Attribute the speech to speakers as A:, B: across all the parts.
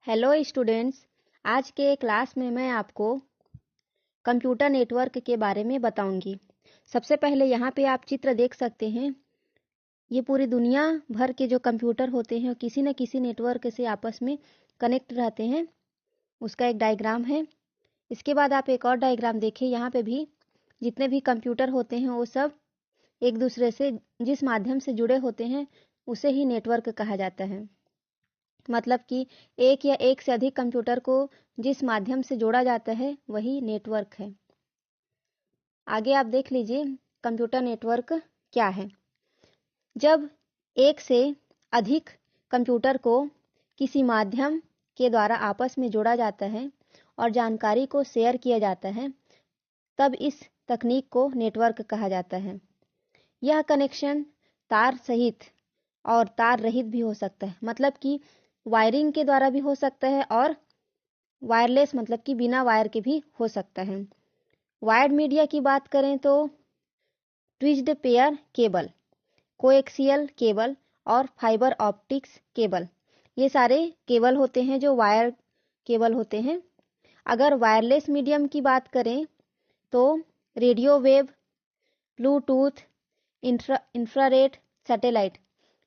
A: Hello students. आज के class में मैं आपको कंप्यूटर नेटवर्क के बारे में बताऊंगी। सबसे पहले यहाँ पे आप चित्र देख सकते हैं। ये पूरी दुनिया भर के जो कंप्यूटर होते हैं किसी न किसी नेटवर्क से आपस में कनेक्ट रहते हैं, उसका एक डायग्राम है। इसके बाद आप एक और डायग्राम देखिए। यहाँ पे भी जितने भी कंप्यूटर होते हैं वो सब एक दूसरे से जिस माध्यम से जुड़े होते हैं उसे ही नेटवर्क कहा जाता है। मतलब कि एक या एक से अधिक कंप्यूटर को जिस माध्यम से जोड़ा जाता है वही नेटवर्क है। आगे आप देख लीजिए कंप्यूटर नेटवर्क क्या है। जब एक से अधिक कंप्यूटर को किसी माध्यम के द्वारा आपस में जोड़ा जाता है और जानकारी को शेयर किया जाता है तब इस तकनीक को नेटवर्क कहा जाता है। यह कनेक्शन तार सहित और तार रहित भी हो सकता है, मतलब कि वायरिंग के द्वारा भी हो सकता है और वायरलेस मतलब कि बिना वायर के भी हो सकता है। वायर्ड मीडिया की बात करें तो ट्विस्ड पेयर केबल, कोएक्सियल केबल और फाइबर ऑप्टिक्स केबल, ये सारे केबल होते हैं जो वायर केबल होते हैं। अगर वायरलेस मीडियम की बात करें तो radio wave, Bluetooth, infrared, satellite,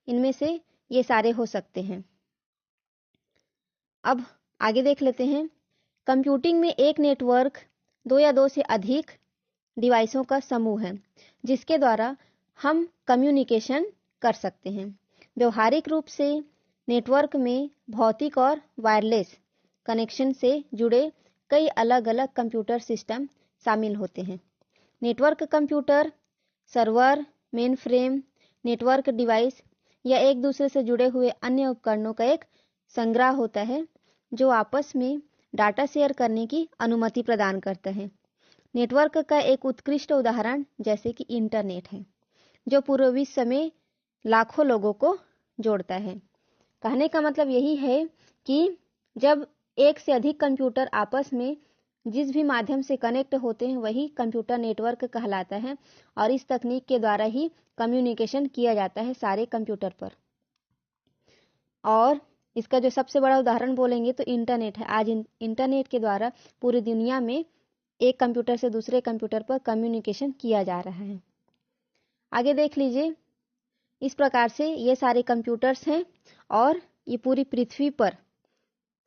A: इनमें से ये सारे हो सकते हैं। अब आगे देख लेते हैं। कंप्यूटिंग में एक नेटवर्क दो या दो से अधिक डिवाइसों का समूह है जिसके द्वारा हम कम्युनिकेशन कर सकते हैं। व्यवहारिक रूप से नेटवर्क में भौतिक और वायरलेस कनेक्शन से जुड़े कई अलग अलग कंप्यूटर सिस्टम शामिल होते हैं। Network computer, server, main frame, network device या एक दूसरे से जुड़े हुए अन्य उपकरणों का एक संग्रह होता है जो आपस में डाटा शेयर करने की अनुमति प्रदान करता है। नेटवर्क का एक उत्कृष्ट उदाहरण जैसे कि इंटरनेट है जो पूरे विश्व में लाखों लोगों को जोड़ता है। कहने का मतलब यही है कि जब एक से अधिक कंप्यूटर आपस में जिस भी माध्यम से कनेक्ट होते हैं वही कंप्यूटर नेटवर्क कहलाता है और इस तकनीक के द्वारा ही कम्युनिकेशन किया जाता है सारे कंप्यूटर पर। और इसका जो सबसे बड़ा उदाहरण बोलेंगे तो इंटरनेट है। आज इंटरनेट के द्वारा पूरी दुनिया में एक कंप्यूटर से दूसरे कंप्यूटर पर कम्युनिकेशन किया जा रहा है। आगे देख लीजिए। इस प्रकार से ये सारे कंप्यूटर्स हैं और ये पूरी पृथ्वी पर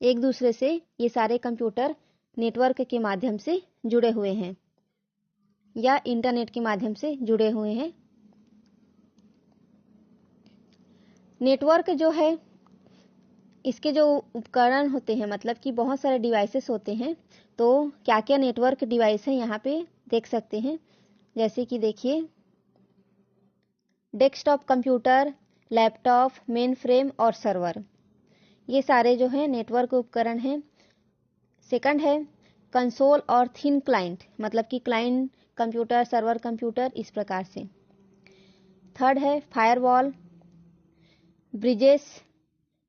A: एक दूसरे से ये सारे कंप्यूटर नेटवर्क के माध्यम से जुड़े हुए हैं या इंटरनेट के माध्यम से जुड़े हुए हैं। नेटवर्क जो है इसके जो उपकरण होते हैं, मतलब कि बहुत सारे डिवाइसेस होते हैं। तो क्या क्या नेटवर्क डिवाइस हैं यहाँ पे देख सकते हैं। जैसे कि देखिए desktop computer, laptop, main frame और सर्वर, ये सारे जो है नेटवर्क उपकरण हैं। सेकंड है कंसोल और थिन क्लाइंट, मतलब कि क्लाइंट कंप्यूटर, सर्वर कंप्यूटर, इस प्रकार से। थर्ड है firewall, bridges,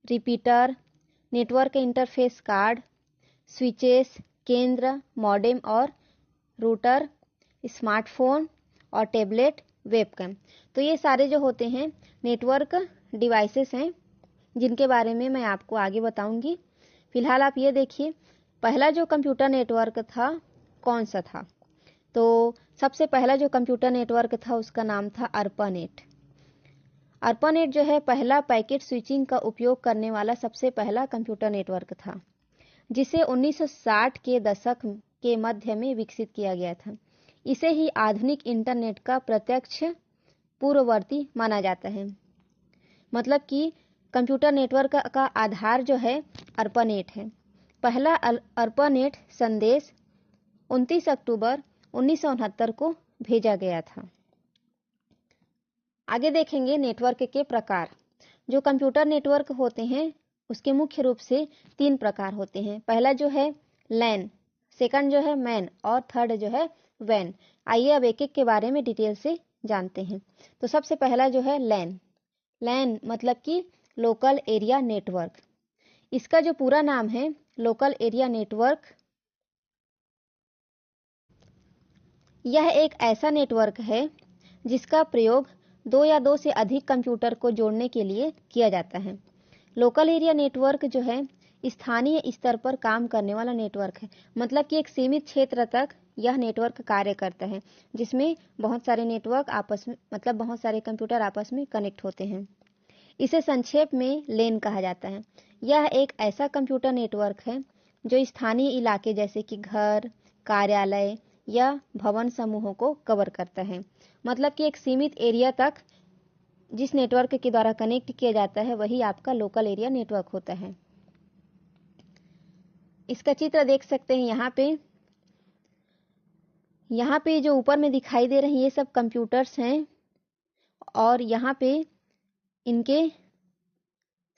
A: repeater, network interface card, switches, केंद्र, मॉडेम और रूटर, स्मार्टफोन और टैबलेट, वेबकैम। तो ये सारे जो होते हैं नेटवर्क डिवाइसेस हैं जिनके बारे में मैं आपको आगे बताऊंगी। फिलहाल आप ये देखिए पहला जो कंप्यूटर नेटवर्क था कौन सा था। तो सबसे पहला जो कंप्यूटर नेटवर्क था उसका नाम था अर्पानेट। अर्पानेट जो है पहला पैकेट स्विचिंग का उपयोग करने वाला सबसे पहला कंप्यूटर नेटवर्क था जिसे 1960 के दशक के मध्य में विकसित किया गया था। इसे ही आधुनिक इंटरनेट का प्रत्यक्ष पूर्ववर्ती माना जाता है। मतलब कि कंप्यूटर नेटवर्क का आधार जो है अर्पानेट है। पहला अर्पानेट संदेश 29 अक्टूबर 1969 को भेजा गया था। आगे देखेंगे नेटवर्क के प्रकार। जो कंप्यूटर नेटवर्क होते हैं उसके मुख्य रूप से 3 प्रकार होते हैं। पहला जो है लैन, सेकंड जो है मैन और थर्ड जो है वैन। आइए अब एक एक के बारे में डिटेल से जानते हैं। तो सबसे पहला जो है लैन। लैन मतलब कि लोकल एरिया नेटवर्क। इसका जो पूरा नाम है लोकल एरिया नेटवर्क। यह एक ऐसा नेटवर्क है जिसका प्रयोग दो या दो से अधिक कंप्यूटर को जोड़ने के लिए किया जाता है। लोकल एरिया नेटवर्क जो है स्थानीय स्तर पर काम करने वाला नेटवर्क है। मतलब कि एक सीमित क्षेत्र तक यह नेटवर्क कार्य करता है, जिसमें बहुत सारे नेटवर्क आपस में बहुत सारे कंप्यूटर आपस में कनेक्ट होते हैं। इसे संक्षेप में लेन कहा जाता है। यह एक ऐसा कंप्यूटर नेटवर्क है जो स्थानीय इलाके जैसे कि घर, कार्यालय या भवन समूहों को कवर करता है। मतलब कि एक सीमित एरिया तक जिस नेटवर्क के द्वारा कनेक्ट किया जाता है वही आपका लोकल एरिया नेटवर्क होता है। इसका चित्र देख सकते हैं यहाँ पे जो ऊपर में दिखाई दे रहे हैं ये सब कंप्यूटर्स हैं और यहाँ पे इनके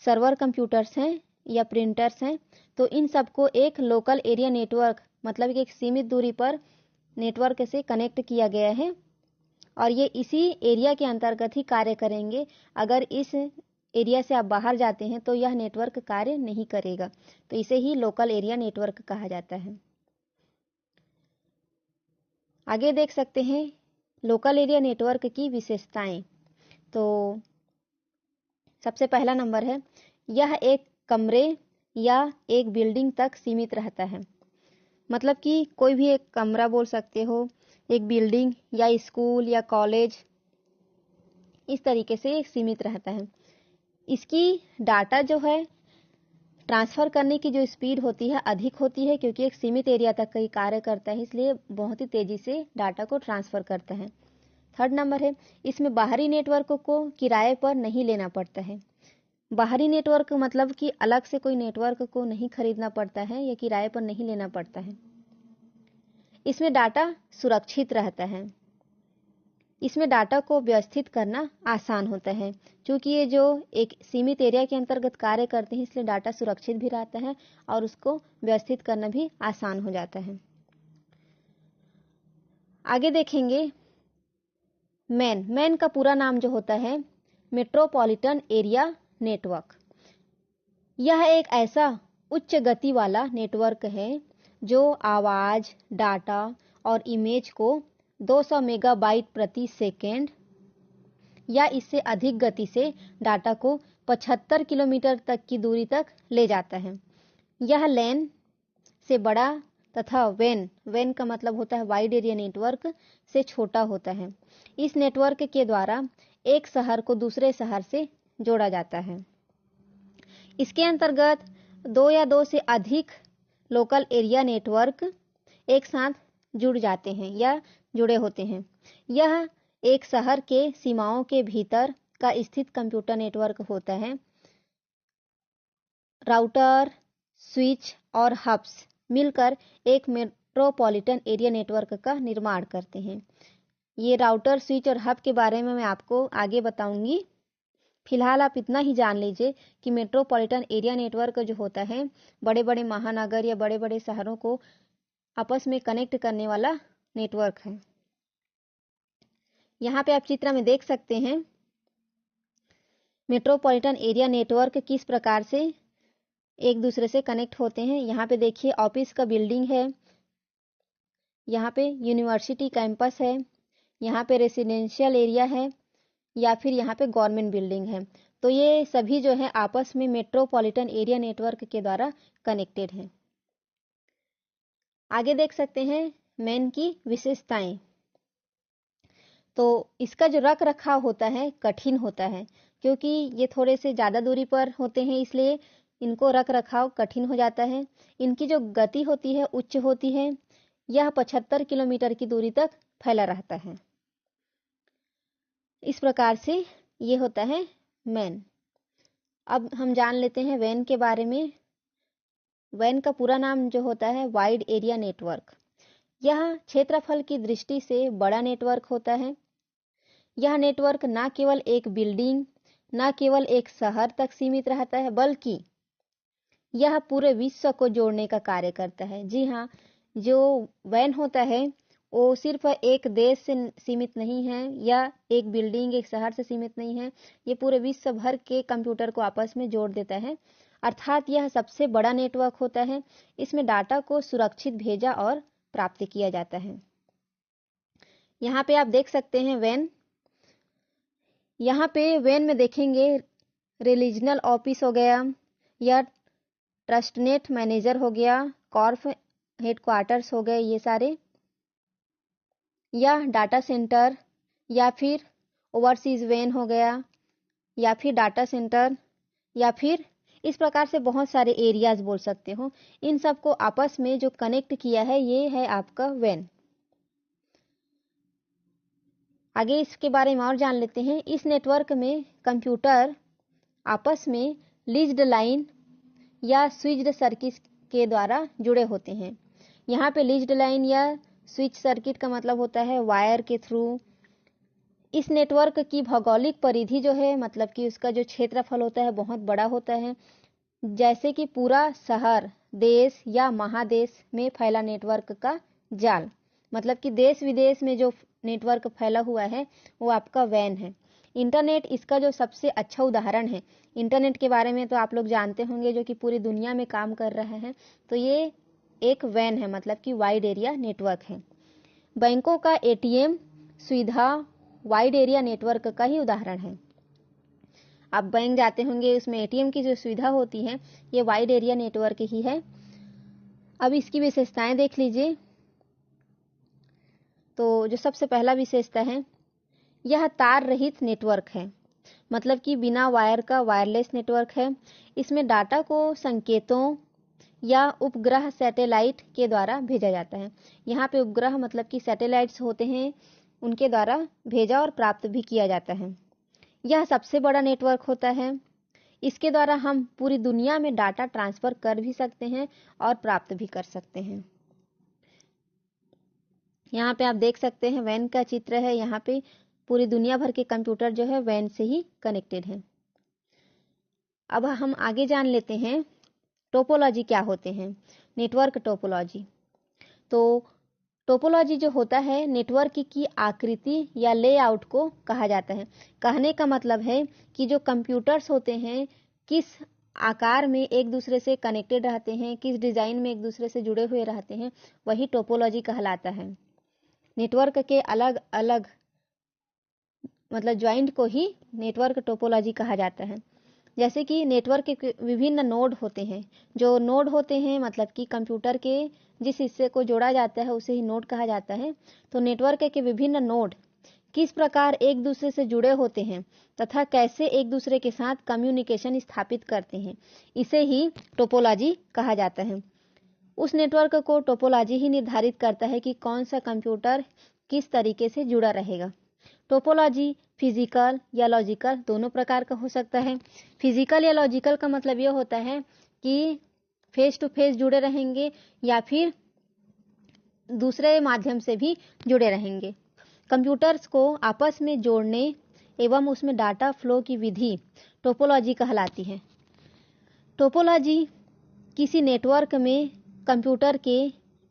A: सर्वर कंप्यूटर्स हैं या प्रिंटर्स हैं। तो इन सबको एक लोकल एरिया नेटवर्क मतलब कि एक सीमित दूरी पर नेटवर्क से कनेक्ट किया गया है और ये इसी एरिया के अंतर्गत ही कार्य करेंगे। अगर इस एरिया से आप बाहर जाते हैं तो यह नेटवर्क कार्य नहीं करेगा, तो इसे ही लोकल एरिया नेटवर्क कहा जाता है। आगे देख सकते हैं लोकल एरिया नेटवर्क की विशेषताएं। तो सबसे पहला नंबर है, यह एक कमरे या एक बिल्डिंग तक सीमित रहता है। मतलब कि कोई भी एक कमरा बोल सकते हो, एक बिल्डिंग या स्कूल या कॉलेज, इस तरीके से सीमित रहता है। इसकी डाटा जो है ट्रांसफ़र करने की जो स्पीड होती है अधिक होती है, क्योंकि एक सीमित एरिया तक कई कार्य करता है, इसलिए बहुत ही तेज़ी से डाटा को ट्रांसफ़र करता है। थर्ड नंबर है, इसमें बाहरी नेटवर्क को किराए पर नहीं लेना पड़ता है। बाहरी नेटवर्क मतलब कि अलग से कोई नेटवर्क को नहीं खरीदना पड़ता है या किराए पर नहीं लेना पड़ता है। इसमें डाटा सुरक्षित रहता है। इसमें डाटा को व्यवस्थित करना आसान होता है। क्योंकि ये जो एक सीमित एरिया के अंतर्गत कार्य करते हैं, इसलिए डाटा सुरक्षित भी रहता है और उसको व्यवस्थित करना भी आसान हो जाता है। आगे देखेंगे मैन का पूरा नाम जो होता है मेट्रोपॉलिटन एरिया नेटवर्क। यह एक ऐसा उच्च गति वाला नेटवर्क है जो आवाज, डाटा और इमेज को 200 मेगाबाइट प्रति सेकेंड या इससे अधिक गति से डाटा को 75 किलोमीटर तक की दूरी तक ले जाता है। यह लैन से बड़ा तथा वैन का मतलब होता है वाइड एरिया नेटवर्क से छोटा होता है। इस नेटवर्क के द्वारा एक शहर को दूसरे शहर से जोड़ा जाता है। इसके अंतर्गत 2 या 2 से अधिक लोकल एरिया नेटवर्क एक साथ जुड़ जाते हैं या जुड़े होते हैं। यह एक शहर के सीमाओं के भीतर का स्थित कंप्यूटर नेटवर्क होता है। राउटर, स्विच और हब्स मिलकर एक मेट्रोपॉलिटन एरिया नेटवर्क का निर्माण करते हैं। ये राउटर, स्विच और हब के बारे में मैं आपको आगे बताऊंगी। फिलहाल आप इतना ही जान लीजिए कि मेट्रोपॉलिटन एरिया नेटवर्क जो होता है बड़े बड़े महानगर या बड़े बड़े शहरों को आपस में कनेक्ट करने वाला नेटवर्क है। यहाँ पे आप चित्र में देख सकते हैं मेट्रोपॉलिटन एरिया नेटवर्क किस प्रकार से एक दूसरे से कनेक्ट होते हैं। यहाँ पे देखिए ऑफिस का बिल्डिंग है, यहाँ पे यूनिवर्सिटी कैंपस है, यहाँ पे रेसिडेंशियल एरिया है या फिर यहाँ पे गवर्नमेंट बिल्डिंग है। तो ये सभी जो है आपस में मेट्रोपॉलिटन एरिया नेटवर्क के द्वारा कनेक्टेड हैं। आगे देख सकते हैं मैन की विशेषताएं। तो इसका जो रख रखाव होता है कठिन होता है, क्योंकि ये थोड़े से ज़्यादा दूरी पर होते हैं, इसलिए इनको रख रखाव कठिन हो जाता है। इनकी जो गति होती है उच्च होती है। यह 75 किलोमीटर की दूरी तक फैला रहता है। इस प्रकार से ये होता है मैन। अब हम जान लेते हैं वैन के बारे में। वैन का पूरा नाम जो होता है वाइड एरिया नेटवर्क। यह क्षेत्रफल की दृष्टि से बड़ा नेटवर्क होता है। यह नेटवर्क न केवल एक बिल्डिंग, न केवल एक शहर तक सीमित रहता है, बल्कि यह पूरे विश्व को जोड़ने का कार्य करता है। जी हाँ, जो वैन होता है वो सिर्फ एक देश से सीमित नहीं है या एक बिल्डिंग, एक शहर से सीमित नहीं है। ये पूरे विश्व भर के कंप्यूटर को आपस में जोड़ देता है, अर्थात यह सबसे बड़ा नेटवर्क होता है। इसमें डाटा को सुरक्षित भेजा और प्राप्त किया जाता है। यहाँ पे आप देख सकते हैं वैन। यहाँ पे वैन में देखेंगे रिलीजनल ऑफिस हो गया या ट्रस्टनेट मैनेजर हो गया, कॉर्प हेडक्वार्टर्स हो गए ये सारे, या डाटा सेंटर, या फिर ओवरसीज वैन हो गया, या फिर डाटा सेंटर, या फिर इस प्रकार से बहुत सारे एरियाज बोल सकते हो। इन सबको आपस में जो कनेक्ट किया है ये है आपका वैन। आगे इसके बारे में और जान लेते हैं। इस नेटवर्क में कंप्यूटर आपस में लीज्ड लाइन या स्विच्ड सर्किट के द्वारा जुड़े होते हैं। यहाँ पे लीज्ड लाइन या स्विच सर्किट का मतलब होता है वायर के थ्रू। इस नेटवर्क की भौगोलिक परिधि जो है, मतलब कि उसका जो क्षेत्रफल होता है बहुत बड़ा होता है, जैसे कि पूरा शहर, देश या महादेश में फैला नेटवर्क का जाल। मतलब कि देश विदेश में जो नेटवर्क फैला हुआ है वो आपका वैन है। इंटरनेट इसका जो सबसे अच्छा उदाहरण है। इंटरनेट के बारे में तो आप लोग जानते होंगे, जो कि पूरी दुनिया में काम कर रहा है। तो ये एक वैन है, मतलब कि वाइड एरिया नेटवर्क है। बैंकों का एटीएम सुविधा वाइड एरिया नेटवर्क का ही उदाहरण है। आप बैंक जाते होंगे, उसमें एटीएम की जो सुविधा होती है ये वाइड एरिया नेटवर्क ही है। अब इसकी विशेषताएं देख लीजिए। तो जो सबसे पहला विशेषता है, यह तार रहित नेटवर्क है, मतलब कि बिना वायर का वायरलेस नेटवर्क है। इसमें डाटा को संकेतों या उपग्रह सैटेलाइट के द्वारा भेजा जाता है। यहाँ पे उपग्रह मतलब कि सैटेलाइट्स होते हैं, उनके द्वारा भेजा और प्राप्त भी किया जाता है। यह सबसे बड़ा नेटवर्क होता है। इसके द्वारा हम पूरी दुनिया में डाटा ट्रांसफर कर भी सकते हैं और प्राप्त भी कर सकते हैं। यहाँ पे आप देख सकते हैं वैन का चित्र है। यहाँ पे पूरी दुनिया भर के कंप्यूटर जो है वैन से ही कनेक्टेड है। अब हम आगे जान लेते हैं टोपोलॉजी क्या होते हैं। नेटवर्क टोपोलॉजी, तो टोपोलॉजी जो होता है नेटवर्क की आकृति या लेआउट को कहा जाता है। कहने का मतलब है कि जो कंप्यूटर्स होते हैं किस आकार में एक दूसरे से कनेक्टेड रहते हैं, किस डिजाइन में एक दूसरे से जुड़े हुए रहते हैं, वही टोपोलॉजी कहलाता है। नेटवर्क के अलग अलग मतलब ज्वाइंट को ही नेटवर्क टोपोलॉजी कहा जाता है। जैसे कि नेटवर्क के विभिन्न नोड होते हैं। जो नोड होते हैं मतलब कि कंप्यूटर के जिस हिस्से को जोड़ा जाता है उसे ही नोड कहा जाता है। तो नेटवर्क के विभिन्न नोड किस प्रकार एक दूसरे से जुड़े होते हैं तथा कैसे एक दूसरे के साथ कम्युनिकेशन स्थापित करते हैं, इसे ही टोपोलॉजी कहा जाता है। उस नेटवर्क को टोपोलॉजी ही निर्धारित करता है कि कौन सा कंप्यूटर किस तरीके से जुड़ा रहेगा। टोपोलॉजी फिजिकल या लॉजिकल दोनों प्रकार का हो सकता है। फिजिकल या लॉजिकल का मतलब यह होता है कि फेस टू फेस जुड़े रहेंगे या फिर दूसरे माध्यम से भी जुड़े रहेंगे। कंप्यूटर्स को आपस में जोड़ने एवं उसमें डाटा फ्लो की विधि टोपोलॉजी कहलाती है। टोपोलॉजी किसी नेटवर्क में कंप्यूटर के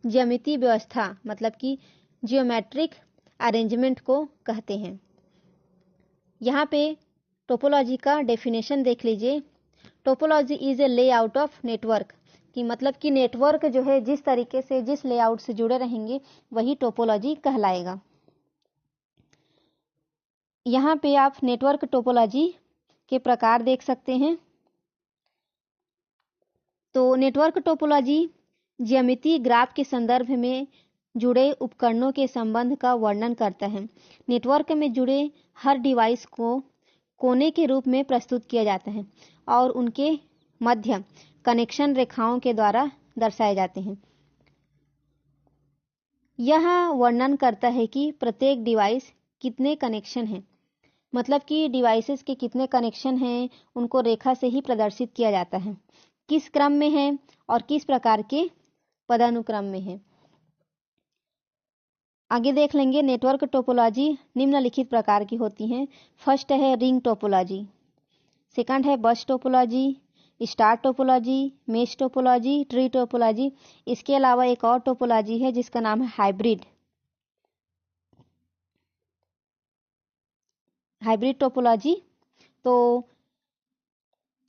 A: ज्यामितीय व्यवस्था मतलब कि जियोमेट्रिक अरेंजमेंट को कहते हैं। यहाँ पे टोपोलॉजी का डेफिनेशन देख लीजिए। Topology is a layout of network, कि मतलब कि नेटवर्क जो है जिस तरीके से जिस लेआउट से जुड़े रहेंगे वही टोपोलॉजी कहलाएगा। यहाँ पे आप नेटवर्क टोपोलॉजी के प्रकार देख सकते हैं। तो नेटवर्क टोपोलॉजी ज्यामितीय ग्राफ के संदर्भ में जुड़े उपकरणों के संबंध का वर्णन करता है। नेटवर्क में जुड़े हर डिवाइस को कोने के रूप में प्रस्तुत किया जाता है और उनके मध्य कनेक्शन रेखाओं के द्वारा दर्शाए जाते हैं। यह वर्णन करता है कि प्रत्येक डिवाइस कितने कनेक्शन हैं, मतलब कि डिवाइसेस के कितने कनेक्शन हैं उनको रेखा से ही प्रदर्शित किया जाता है, किस क्रम में है और किस प्रकार के पदानुक्रम में है। आगे देख लेंगे नेटवर्क टोपोलॉजी निम्नलिखित प्रकार की होती हैं। फर्स्ट है रिंग टोपोलॉजी, सेकंड है बस topology, star topology, mesh topology, tree topology. इसके अलावा एक और टोपोलॉजी है जिसका नाम है हाइब्रिड टोपोलॉजी। तो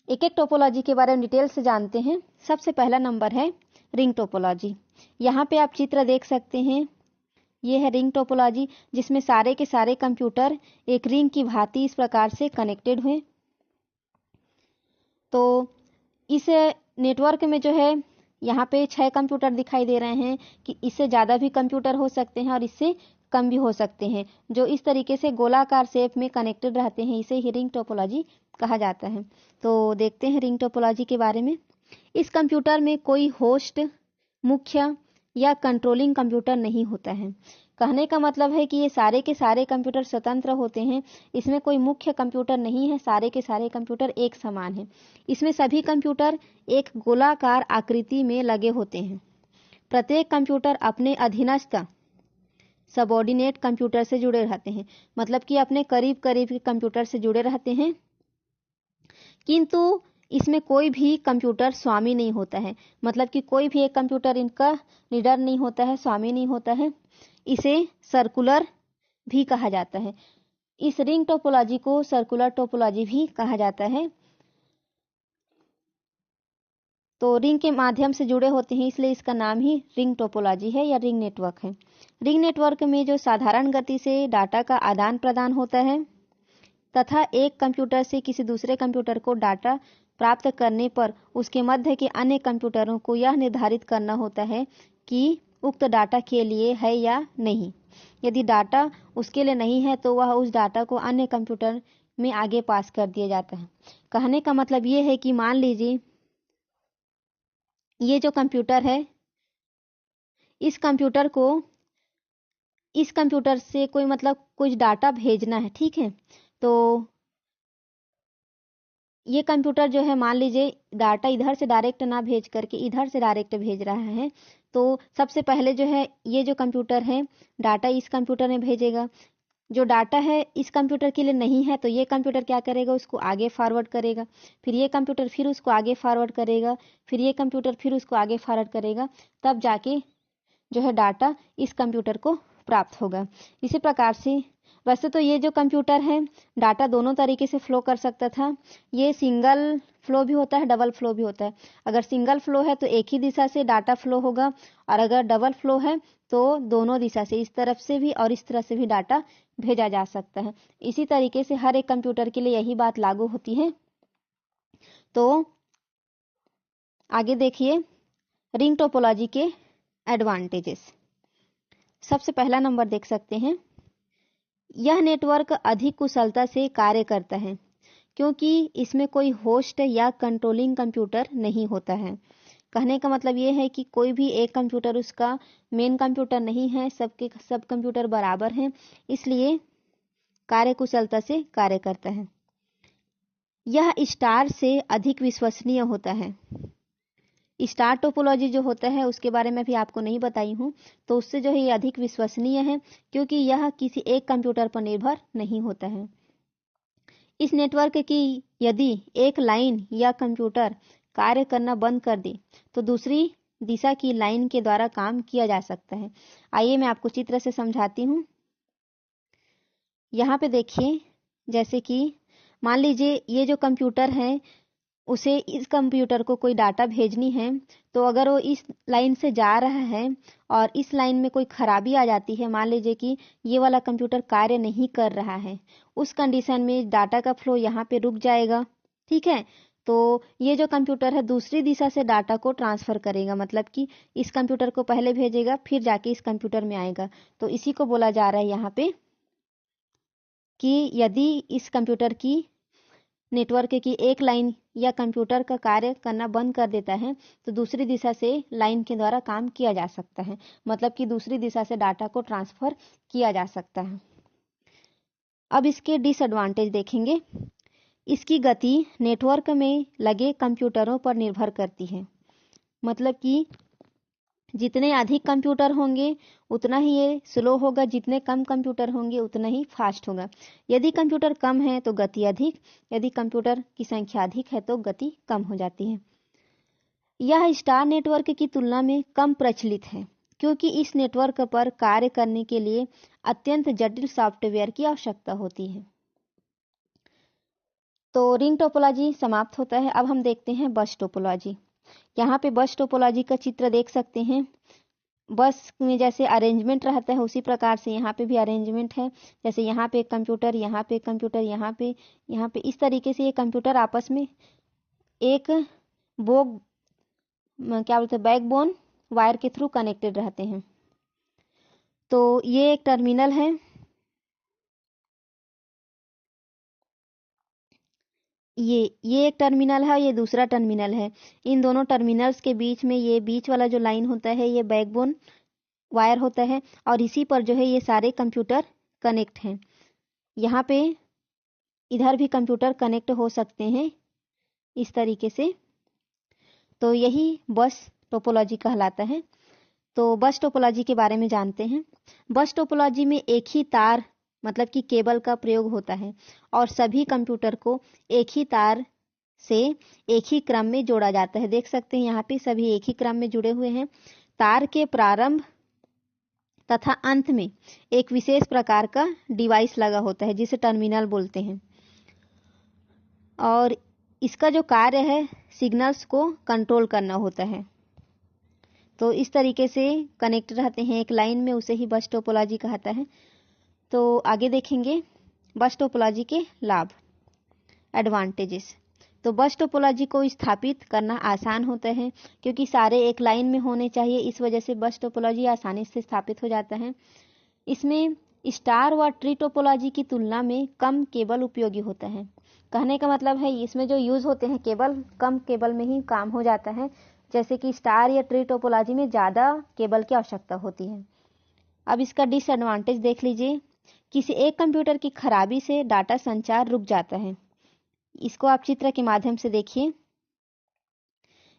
A: एक एक टोपोलॉजी के बारे में डिटेल से जानते हैं। सबसे पहला नंबर है रिंग टोपोलॉजी। यहाँ पे आप चित्र देख सकते हैं, ये है रिंग टोपोलॉजी जिसमें सारे के सारे कंप्यूटर एक रिंग की भांति इस प्रकार से कनेक्टेड हुए। तो इस नेटवर्क में जो है यहाँ पे 6 कंप्यूटर दिखाई दे रहे हैं कि इससे ज़्यादा भी कंप्यूटर हो सकते हैं और इससे कम भी हो सकते हैं, जो इस तरीके से गोलाकार शेप में कनेक्टेड रहते हैं। इसे ही रिंग टोपोलॉजी कहा जाता है। तो देखते हैं रिंग टोपोलॉजी के बारे में। इस कंप्यूटर में कोई होस्ट, मुख्य या कंट्रोलिंग कंप्यूटर नहीं होता है। कहने का मतलब है कि ये सारे के सारे कंप्यूटर स्वतंत्र होते हैं। इसमें कोई मुख्य कंप्यूटर नहीं है, सारे के सारे कंप्यूटर एक समान हैं। इसमें सभी कंप्यूटर एक गोलाकार आकृति में लगे होते हैं। प्रत्येक कंप्यूटर अपने अधीनस्थ सबऑर्डिनेट कंप्यूटर से जुड़े रहते हैं, मतलब कि अपने करीब करीब के कंप्यूटर से जुड़े रहते हैं, किंतु इसमें कोई भी कंप्यूटर स्वामी नहीं होता है। मतलब कि कोई भी एक कंप्यूटर इनका लीडर नहीं होता है, स्वामी नहीं होता है। इसे सर्कुलर भी कहा जाता है। इस रिंग टोपोलॉजी को सर्कुलर टोपोलॉजी भी कहा जाता है। तो रिंग के माध्यम से जुड़े होते हैं, इसलिए इसका नाम ही रिंग टोपोलॉजी है या रिंग नेटवर्क है। रिंग नेटवर्क में जो साधारण गति से डाटा का आदान प्रदान होता है तथा एक कंप्यूटर से किसी दूसरे कंप्यूटर को डाटा प्राप्त करने पर उसके मध्य के अन्य कंप्यूटरों को यह निर्धारित करना होता है कि उक्त डाटा के लिए है या नहीं। यदि डाटा उसके लिए नहीं है तो वह उस डाटा को अन्य कंप्यूटर में आगे पास कर दिया जाता है। कहने का मतलब ये है कि मान लीजिए ये जो कंप्यूटर है, इस कंप्यूटर को इस कंप्यूटर से कोई मतलब कुछ डाटा भेजना है, ठीक है। तो ये कंप्यूटर जो है, मान लीजिए डाटा इधर से डायरेक्ट ना भेज करके इधर से डायरेक्ट भेज रहा है, तो सबसे पहले जो है ये जो कंप्यूटर है डाटा इस कंप्यूटर में भेजेगा। जो डाटा है इस कंप्यूटर के लिए नहीं है तो ये कंप्यूटर क्या करेगा, उसको आगे फॉरवर्ड करेगा। फिर ये कंप्यूटर फिर उसको आगे फॉरवर्ड करेगा, फिर ये कंप्यूटर फिर उसको आगे फॉरवर्ड करेगा, तब जाके जो है डाटा इस कंप्यूटर को प्राप्त होगा। इसी प्रकार से वैसे तो ये जो कंप्यूटर है डाटा दोनों तरीके से फ्लो कर सकता था। ये सिंगल फ्लो भी होता है, डबल फ्लो भी होता है। अगर सिंगल फ्लो है तो एक ही दिशा से डाटा फ्लो होगा, और अगर डबल फ्लो है तो दोनों दिशा से, इस तरफ से भी और इस तरफ से भी डाटा भेजा जा सकता है। इसी तरीके से हर एक कंप्यूटर के लिए यही बात लागू होती है। तो आगे देखिए रिंग टोपोलॉजी के एडवांटेजेस। सबसे पहला नंबर देख सकते हैं, यह नेटवर्क अधिक कुशलता से कार्य करता है क्योंकि इसमें कोई होस्ट या कंट्रोलिंग कंप्यूटर नहीं होता है। कहने का मतलब ये है कि कोई भी एक कंप्यूटर उसका मेन कंप्यूटर नहीं है, सबके सब कंप्यूटर बराबर हैं, इसलिए कार्य कुशलता से कार्य करता है। यह स्टार से अधिक विश्वसनीय होता है। स्टार टोपोलॉजी जो होता है उसके बारे में भी आपको नहीं बताई हूँ, तो उससे जो है ये अधिक विश्वसनीय है क्योंकि यह किसी एक कंप्यूटर पर निर्भर नहीं होता है। इस नेटवर्क की यदि एक लाइन या कंप्यूटर कार्य करना बंद कर दे तो दूसरी दिशा की लाइन के द्वारा काम किया जा सकता है। आइए मैं आपको चित्र से समझाती हूँ। यहाँ पे देखिए, जैसे कि मान लीजिए ये जो कंप्यूटर है उसे इस कंप्यूटर को कोई डाटा भेजनी है, तो अगर वो इस लाइन से जा रहा है और इस लाइन में कोई खराबी आ जाती है, मान लीजिए कि ये वाला कंप्यूटर कार्य नहीं कर रहा है, उस कंडीशन में डाटा का फ्लो यहाँ पे रुक जाएगा, ठीक है। तो ये जो कंप्यूटर है दूसरी दिशा से डाटा को ट्रांसफर करेगा, मतलब कि इस कंप्यूटर को पहले भेजेगा फिर जाके इस कंप्यूटर में आएगा। तो इसी को बोला जा रहा है यहाँ पे कि यदि इस कंप्यूटर की नेटवर्क की एक लाइन या कंप्यूटर का कार्य करना बंद कर देता है तो दूसरी दिशा से लाइन के द्वारा काम किया जा सकता है, मतलब कि दूसरी दिशा से डाटा को ट्रांसफर किया जा सकता है। अब इसके डिसएडवांटेज देखेंगे। इसकी गति नेटवर्क में लगे कंप्यूटरों पर निर्भर करती है, मतलब कि जितने अधिक कंप्यूटर होंगे उतना ही ये स्लो होगा, जितने कम कंप्यूटर होंगे उतना ही फास्ट होगा। यदि कंप्यूटर कम है तो गति अधिक, यदि कंप्यूटर की संख्या अधिक है तो गति कम हो जाती है। यह स्टार नेटवर्क की तुलना में कम प्रचलित है क्योंकि इस नेटवर्क पर कार्य करने के लिए अत्यंत जटिल सॉफ्टवेयर की आवश्यकता होती है। तो रिंग टोपोलॉजी समाप्त होता है। अब हम देखते हैं बस टोपोलॉजी। यहाँ पे बस टोपोलॉजी का चित्र देख सकते हैं। बस में जैसे अरेंजमेंट रहता है उसी प्रकार से यहाँ पे भी अरेंजमेंट है। जैसे यहाँ पे एक कंप्यूटर, यहाँ पे कंप्यूटर, यहाँ पे इस तरीके से ये कंप्यूटर आपस में एक बो क्या बोलते हैं, बैकबोन वायर के थ्रू कनेक्टेड रहते हैं। तो ये एक टर्मिनल है, ये एक टर्मिनल है, ये दूसरा टर्मिनल है। इन दोनों टर्मिनल्स के बीच में ये बीच वाला जो लाइन होता है ये बैकबोन वायर होता है, और इसी पर जो है ये सारे कंप्यूटर कनेक्ट हैं। यहाँ पे इधर भी कंप्यूटर कनेक्ट हो सकते हैं इस तरीके से। तो यही बस टोपोलॉजी कहलाता है। तो बस टोपोलॉजी के बारे में जानते हैं। बस टोपोलॉजी में एक ही तार मतलब कि केबल का प्रयोग होता है, और सभी कंप्यूटर को एक ही तार से एक ही क्रम में जोड़ा जाता है। देख सकते हैं यहाँ पे सभी एक ही क्रम में जुड़े हुए हैं। तार के प्रारंभ तथा अंत में एक विशेष प्रकार का डिवाइस लगा होता है जिसे टर्मिनल बोलते हैं, और इसका जो कार्य है सिग्नल्स को कंट्रोल करना होता है। तो इस तरीके से कनेक्ट रहते हैं एक लाइन में, उसे ही बस टोपोलॉजी कहता है। तो आगे देखेंगे बस टोपोलॉजी के लाभ, एडवांटेजेस। तो बस टोपोलॉजी को स्थापित करना आसान होता है क्योंकि सारे एक लाइन में होने चाहिए, इस वजह से बस टोपोलॉजी आसानी से स्थापित हो जाता है। इसमें स्टार व ट्री टोपोलॉजी की तुलना में कम केबल उपयोगी होता है। कहने का मतलब है इसमें जो यूज होते हैं केबल, कम केबल में ही काम हो जाता है, जैसे कि स्टार या ट्री टोपोलॉजी में ज़्यादा केबल की आवश्यकता होती है। अब इसका डिसएडवांटेज देख लीजिए। किसी एक कंप्यूटर की खराबी से डाटा संचार रुक जाता है। इसको आप चित्र के माध्यम से देखिए।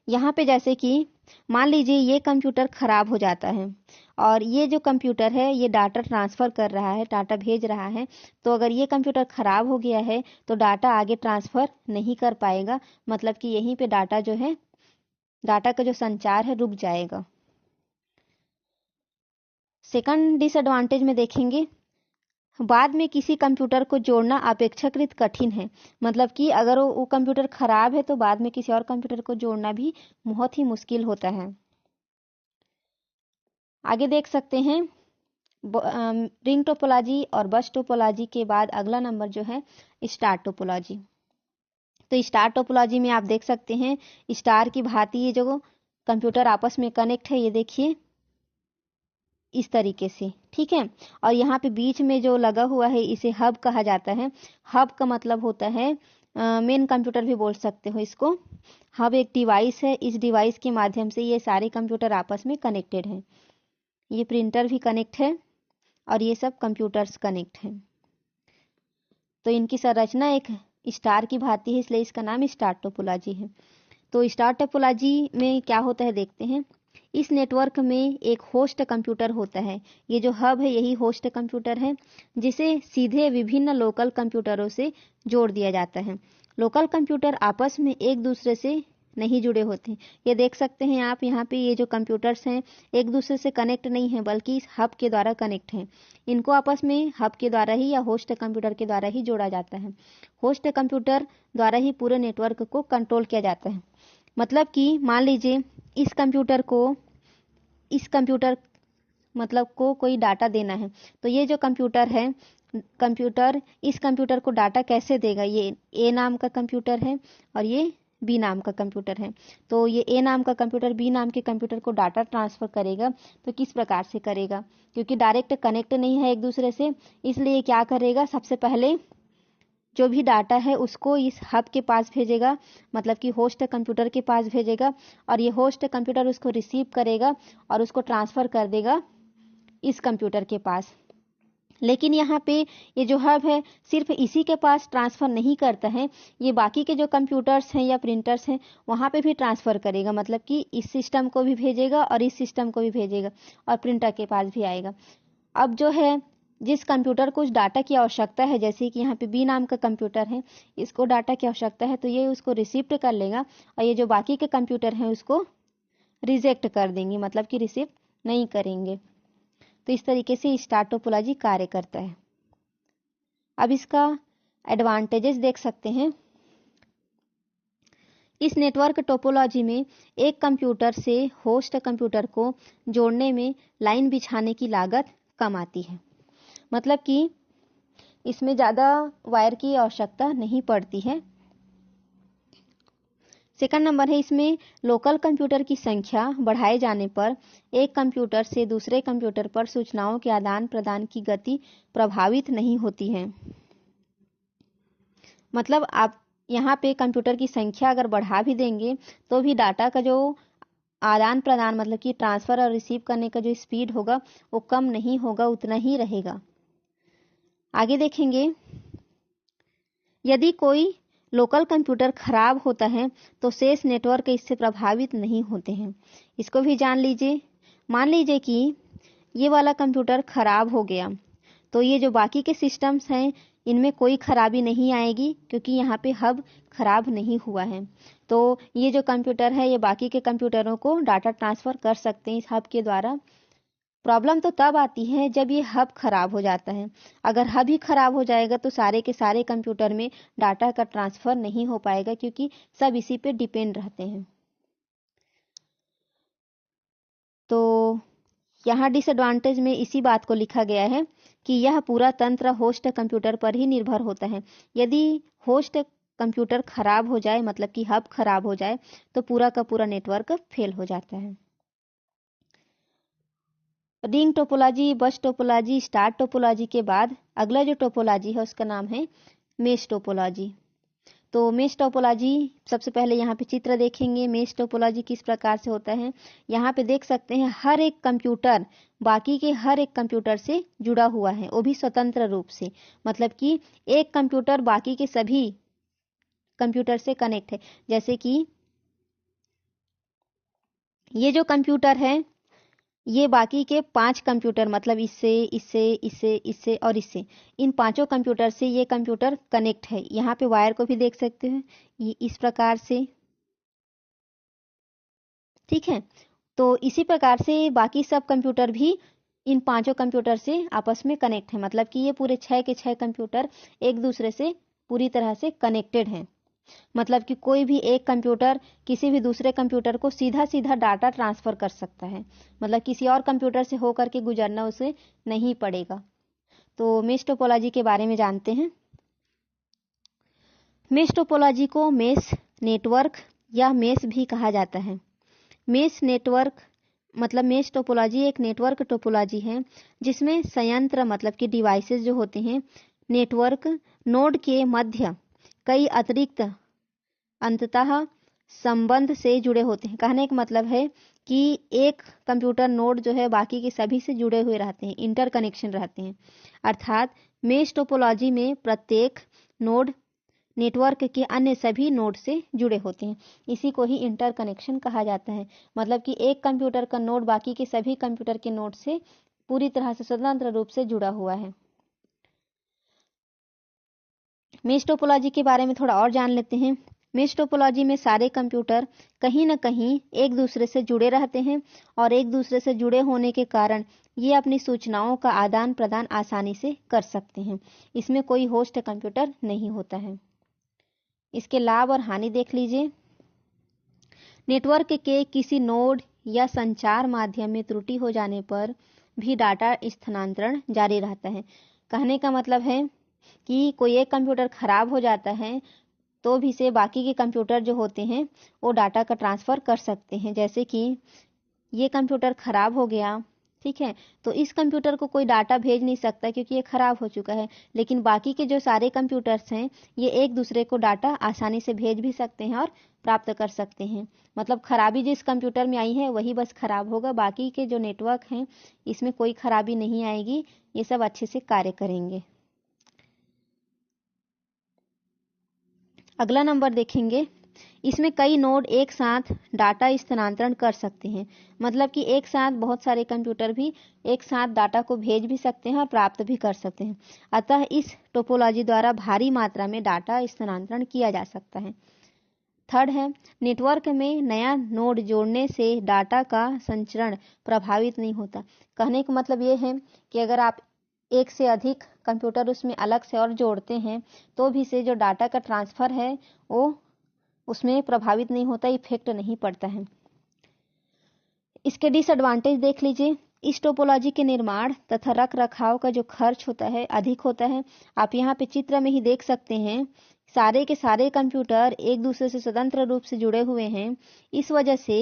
A: यहाँ पे जैसे कि मान लीजिए ये कंप्यूटर खराब हो जाता है और ये जो कंप्यूटर है ये डाटा ट्रांसफ़र कर रहा है, डाटा भेज रहा है। तो अगर ये कंप्यूटर खराब हो गया है तो डाटा आगे ट्रांसफ़र नहीं कर पाएगा, मतलब कि यहीं पे डाटा जो है, डाटा का जो संचार है रुक जाएगा। सेकंड डिसएडवांटेज में देखेंगे, बाद में किसी कंप्यूटर को जोड़ना अपेक्षाकृत कठिन है। मतलब कि अगर वो कंप्यूटर खराब है तो बाद में किसी और कंप्यूटर को जोड़ना भी बहुत ही मुश्किल होता है। आगे देख सकते हैं रिंग टोपोलॉजी और बस टोपोलॉजी के बाद अगला नंबर जो है स्टार टोपोलॉजी। तो स्टार टोपोलॉजी में आप देख सकते हैं स्टार की भांति ये जो कंप्यूटर आपस में कनेक्ट है, ये देखिए इस तरीके से, ठीक है। और यहाँ पे बीच में जो लगा हुआ है इसे हब कहा जाता है। हब का मतलब होता है मेन कंप्यूटर भी बोल सकते हो इसको। हब एक डिवाइस है, इस डिवाइस के माध्यम से ये सारे कंप्यूटर आपस में कनेक्टेड हैं। ये प्रिंटर भी कनेक्ट है और ये सब कंप्यूटर्स कनेक्ट हैं। तो इनकी संरचना एक स्टार की भांति है, इसलिए इसका नाम स्टार टोपोलॉजी है। तो स्टार टोपोलॉजी में क्या होता है देखते हैं। इस नेटवर्क में एक होस्ट कंप्यूटर होता है। ये जो हब है यही होस्ट कंप्यूटर है, जिसे सीधे विभिन्न लोकल कंप्यूटरों से जोड़ दिया जाता है। लोकल कंप्यूटर आपस में एक दूसरे से नहीं जुड़े होते हैं। ये देख सकते हैं आप, यहाँ पे ये जो कंप्यूटर्स हैं एक दूसरे से कनेक्ट नहीं है बल्कि इस हब के द्वारा कनेक्ट हैं। इनको आपस में हब के द्वारा ही या होस्ट कंप्यूटर के द्वारा ही जोड़ा जाता है। होस्ट कंप्यूटर द्वारा ही पूरे नेटवर्क को कंट्रोल किया जाता है। मतलब कि मान लीजिए इस कंप्यूटर मतलब को कोई डाटा देना है, तो ये जो कंप्यूटर है, इस कंप्यूटर को डाटा कैसे देगा। ये ए नाम का कंप्यूटर है और ये बी नाम का कंप्यूटर है। तो ये ए नाम का कंप्यूटर बी नाम के कंप्यूटर को डाटा ट्रांसफ़र करेगा, तो किस प्रकार से करेगा, क्योंकि डायरेक्ट कनेक्ट नहीं है एक दूसरे से, इसलिए क्या करेगा, सबसे पहले जो भी डाटा है उसको इस हब के पास भेजेगा, मतलब कि होस्ट कंप्यूटर के पास भेजेगा, और ये होस्ट कंप्यूटर उसको रिसीव करेगा और उसको ट्रांसफ़र कर देगा इस कंप्यूटर के पास। लेकिन यहाँ पे ये जो हब है सिर्फ इसी के पास ट्रांसफ़र नहीं करता है, ये बाकी के जो कंप्यूटर्स हैं या प्रिंटर्स हैं वहाँ पे भी ट्रांसफ़र करेगा। मतलब कि इस सिस्टम को भी भेजेगा और इस सिस्टम को भी भेजेगा और प्रिंटर के पास भी आएगा। अब जो है जिस कंप्यूटर को उस डाटा की आवश्यकता है, जैसे कि यहाँ पे बी नाम का कंप्यूटर है, इसको डाटा की आवश्यकता है तो ये उसको रिसीव कर लेगा, और ये जो बाकी के कंप्यूटर हैं उसको रिजेक्ट कर देंगे, मतलब कि रिसीव नहीं करेंगे। तो इस तरीके से स्टार टोपोलॉजी कार्य करता है। अब इसका एडवांटेजेस देख सकते हैं। इस नेटवर्क टोपोलॉजी में एक कंप्यूटर से होस्ट कंप्यूटर को जोड़ने में लाइन बिछाने की लागत कम आती है। मतलब कि इसमें ज़्यादा वायर की आवश्यकता नहीं पड़ती है, सेकंड नंबर है इसमें लोकल कंप्यूटर की संख्या बढ़ाए जाने पर एक कंप्यूटर से दूसरे कंप्यूटर पर सूचनाओं के आदान प्रदान की गति प्रभावित नहीं होती है। मतलब आप यहाँ पे कंप्यूटर की संख्या अगर बढ़ा भी देंगे तो भी डाटा का जो आदान प्रदान मतलब कि ट्रांसफर और रिसीव करने का जो स्पीड होगा वो कम नहीं होगा, उतना ही रहेगा। आगे देखेंगे, यदि कोई लोकल कंप्यूटर खराब होता है तो शेष नेटवर्क इससे प्रभावित नहीं होते हैं। इसको भी जान लीजिए। मान लीजिए कि ये वाला कंप्यूटर खराब हो गया तो ये जो बाकी के सिस्टम्स हैं इनमें कोई खराबी नहीं आएगी क्योंकि यहाँ पे हब खराब नहीं हुआ है। तो ये जो कंप्यूटर है ये बाकी के कंप्यूटरों को डाटा ट्रांसफर कर सकते हैं इस हब के द्वारा। प्रॉब्लम तो तब आती है जब ये हब खराब हो जाता है। अगर हब ही खराब हो जाएगा तो सारे के सारे कंप्यूटर में डाटा का ट्रांसफर नहीं हो पाएगा क्योंकि सब इसी पे डिपेंड रहते हैं। तो यहाँ डिसएडवांटेज में इसी बात को लिखा गया है कि यह पूरा तंत्र होस्ट कंप्यूटर पर ही निर्भर होता है। यदि होस्ट कंप्यूटर खराब हो जाए मतलब कि हब खराब हो जाए तो पूरा का पूरा नेटवर्क फेल हो जाता है। रिंग टोपोलॉजी, बस टोपोलॉजी, स्टार टोपोलॉजी के बाद अगला जो टोपोलॉजी है उसका नाम है मेश टोपोलॉजी। तो मेश टोपोलॉजी सबसे पहले यहाँ पे चित्र देखेंगे। मेश टोपोलॉजी किस प्रकार से होता है, यहाँ पे देख सकते हैं हर एक कंप्यूटर बाकी के हर एक कंप्यूटर से जुड़ा हुआ है, वो भी स्वतंत्र रूप से। मतलब कि एक कंप्यूटर बाकी के सभी कंप्यूटर से कनेक्ट है। जैसे कि ये जो कंप्यूटर है ये बाकी के 5 कंप्यूटर मतलब इससे इससे इससे इससे और इससे, इन पांचों कंप्यूटर से ये कंप्यूटर कनेक्ट है। यहाँ पे वायर को भी देख सकते हैं ये इस प्रकार से, ठीक है। तो इसी प्रकार से बाकी सब कंप्यूटर भी इन पांचों कंप्यूटर से आपस में कनेक्ट है। मतलब कि ये पूरे 6 के 6 कंप्यूटर एक दूसरे से पूरी तरह से कनेक्टेड हैं। मतलब कि कोई भी एक कंप्यूटर किसी भी दूसरे कंप्यूटर को सीधा सीधा डाटा ट्रांसफर कर सकता है। मतलब किसी और कंप्यूटर से होकर के गुजरना उसे नहीं पड़ेगा। तो मेश टोपोलॉजी के बारे में जानते हैं। मेश टोपोलॉजी को मेश नेटवर्क या मेश भी कहा जाता है। मेश नेटवर्क मतलब मेश टोपोलॉजी एक नेटवर्क टोपोलॉजी है जिसमें संयंत्र मतलब कि डिवाइसेस जो होते हैं नेटवर्क नोड के मध्य कई अतिरिक्त अंततः संबंध से जुड़े होते हैं। कहने का मतलब है कि एक कंप्यूटर नोड जो है बाकी के सभी से जुड़े हुए रहते हैं, इंटरकनेक्शन रहते हैं। अर्थात मेश टोपोलॉजी में प्रत्येक नोड नेटवर्क के अन्य सभी नोड से जुड़े होते हैं। इसी को ही इंटरकनेक्शन कहा जाता है। मतलब कि एक कंप्यूटर का नोड बाकी के सभी कंप्यूटर के नोड से पूरी तरह से स्वतंत्र रूप से जुड़ा हुआ है। मेश टोपोलॉजी के बारे में थोड़ा और जान लेते हैं। मेश टोपोलॉजी में सारे कंप्यूटर कहीं न कहीं एक दूसरे से जुड़े रहते हैं और एक दूसरे से जुड़े होने के कारण ये अपनी सूचनाओं का आदान प्रदान आसानी से कर सकते हैं। इसमें कोई होस्ट कंप्यूटर नहीं होता है। इसके लाभ और हानि देख लीजिए। नेटवर्क के किसी नोड या संचार माध्यम में त्रुटि हो जाने पर भी डाटा स्थानांतरण जारी रहता है। कहने का मतलब है कि कोई एक कंप्यूटर खराब हो जाता है तो भी से बाकी के कंप्यूटर जो होते हैं वो डाटा का ट्रांसफ़र कर सकते हैं। जैसे कि ये कंप्यूटर खराब हो गया, ठीक है, तो इस कंप्यूटर को कोई डाटा भेज नहीं सकता क्योंकि ये खराब हो चुका है। लेकिन बाकी के जो सारे कंप्यूटर्स हैं ये एक दूसरे को डाटा आसानी से भेज भी सकते हैं और प्राप्त कर सकते हैं। मतलब खराबी जिस कंप्यूटर में आई है वही बस खराब होगा, बाकी के जो नेटवर्क हैं इसमें कोई खराबी नहीं आएगी, ये सब अच्छे से कार्य करेंगे। अगला नंबर देखेंगे। इसमें कई नोड एक साथ डाटा स्थानांतरण कर सकते हैं। मतलब कि एक साथ बहुत सारे कंप्यूटर भी एक साथ डाटा को भेज भी सकते हैं और प्राप्त भी कर सकते हैं। अतः इस टोपोलॉजी द्वारा भारी मात्रा में डाटा स्थानांतरण किया जा सकता है। थर्ड है, नेटवर्क में नया नोड जोड़ने से डाटा का संचरण प्रभावित नहीं होता। कहने का मतलब ये है कि अगर आप एक से अधिक कंप्यूटर उसमें अलग से और जोड़ते हैं तो भी से जो डाटा का ट्रांसफ़र है वो उसमें प्रभावित नहीं होता, इफेक्ट नहीं पड़ता है। इसके डिसएडवांटेज देख लीजिए। इस टोपोलॉजी के निर्माण तथा रख रखाव का जो खर्च होता है अधिक होता है। आप यहाँ पे चित्र में ही देख सकते हैं, सारे के सारे कंप्यूटर एक दूसरे से स्वतंत्र रूप से जुड़े हुए हैं। इस वजह से